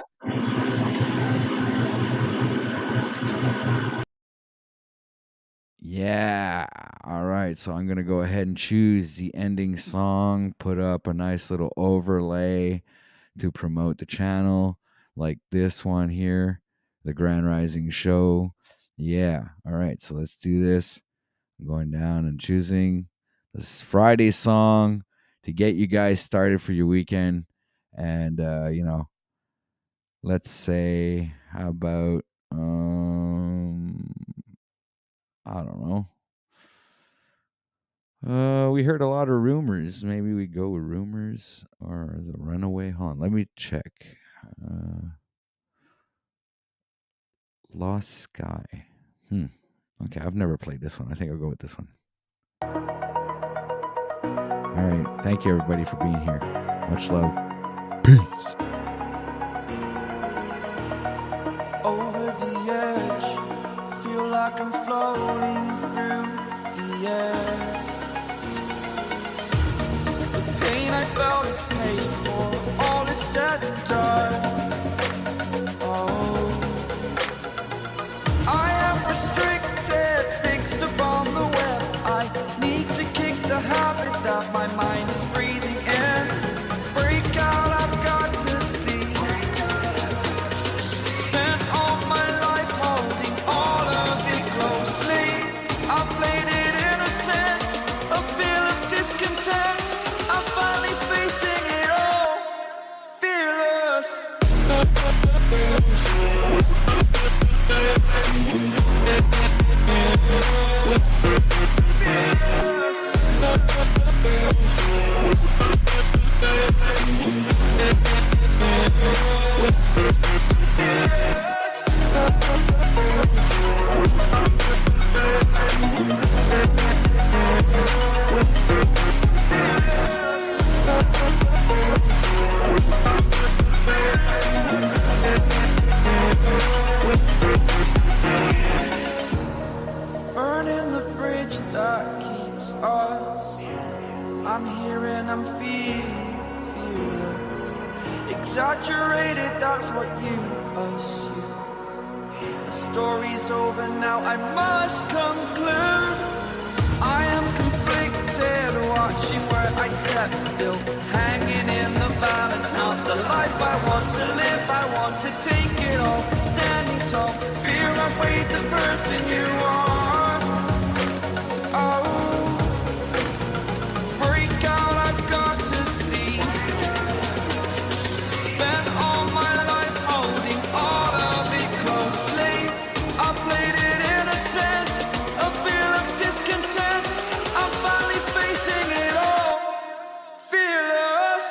Yeah. All right. So I'm going to go ahead and choose the ending song, put up a nice little overlay to promote the channel, like this one here, the Grand Rising Show. Yeah. All right. So let's do this. I'm going down and choosing this Friday song to get you guys started for your weekend. And, let's say, how about, I don't know. We heard a lot of rumors. Maybe we go with rumors or the runaway. Hold on, let me check. Lost Sky. Okay, I've never played this one. I think I'll go with this one. All right. Thank you, everybody, for being here. Much love. Peace. Over the edge, feel like I'm floating through the air. The pain I felt is paid for, all is said and done. Oh, I am restricted, fixed upon the web. I need to kick the habit that my mind is breathing in. Break out, I've got to see. Spent all my life holding all of it closely. I played it innocent, a feel of discontent. I'm finally facing it all, fearless. Burning the bridge that keeps us. I'm here and I'm feeling exaggerated, that's what you assume. The story's over now, I must conclude. I am conflicted, watching where I step still, hanging in the balance. Not the life I want to live, I want to take it all. Standing tall, fear I weighed the person you are. Oh, break out, I've got to see. Spent all my life holding all of it closely. I played it innocent, a feel of discontent. I'm finally facing it all, fearless.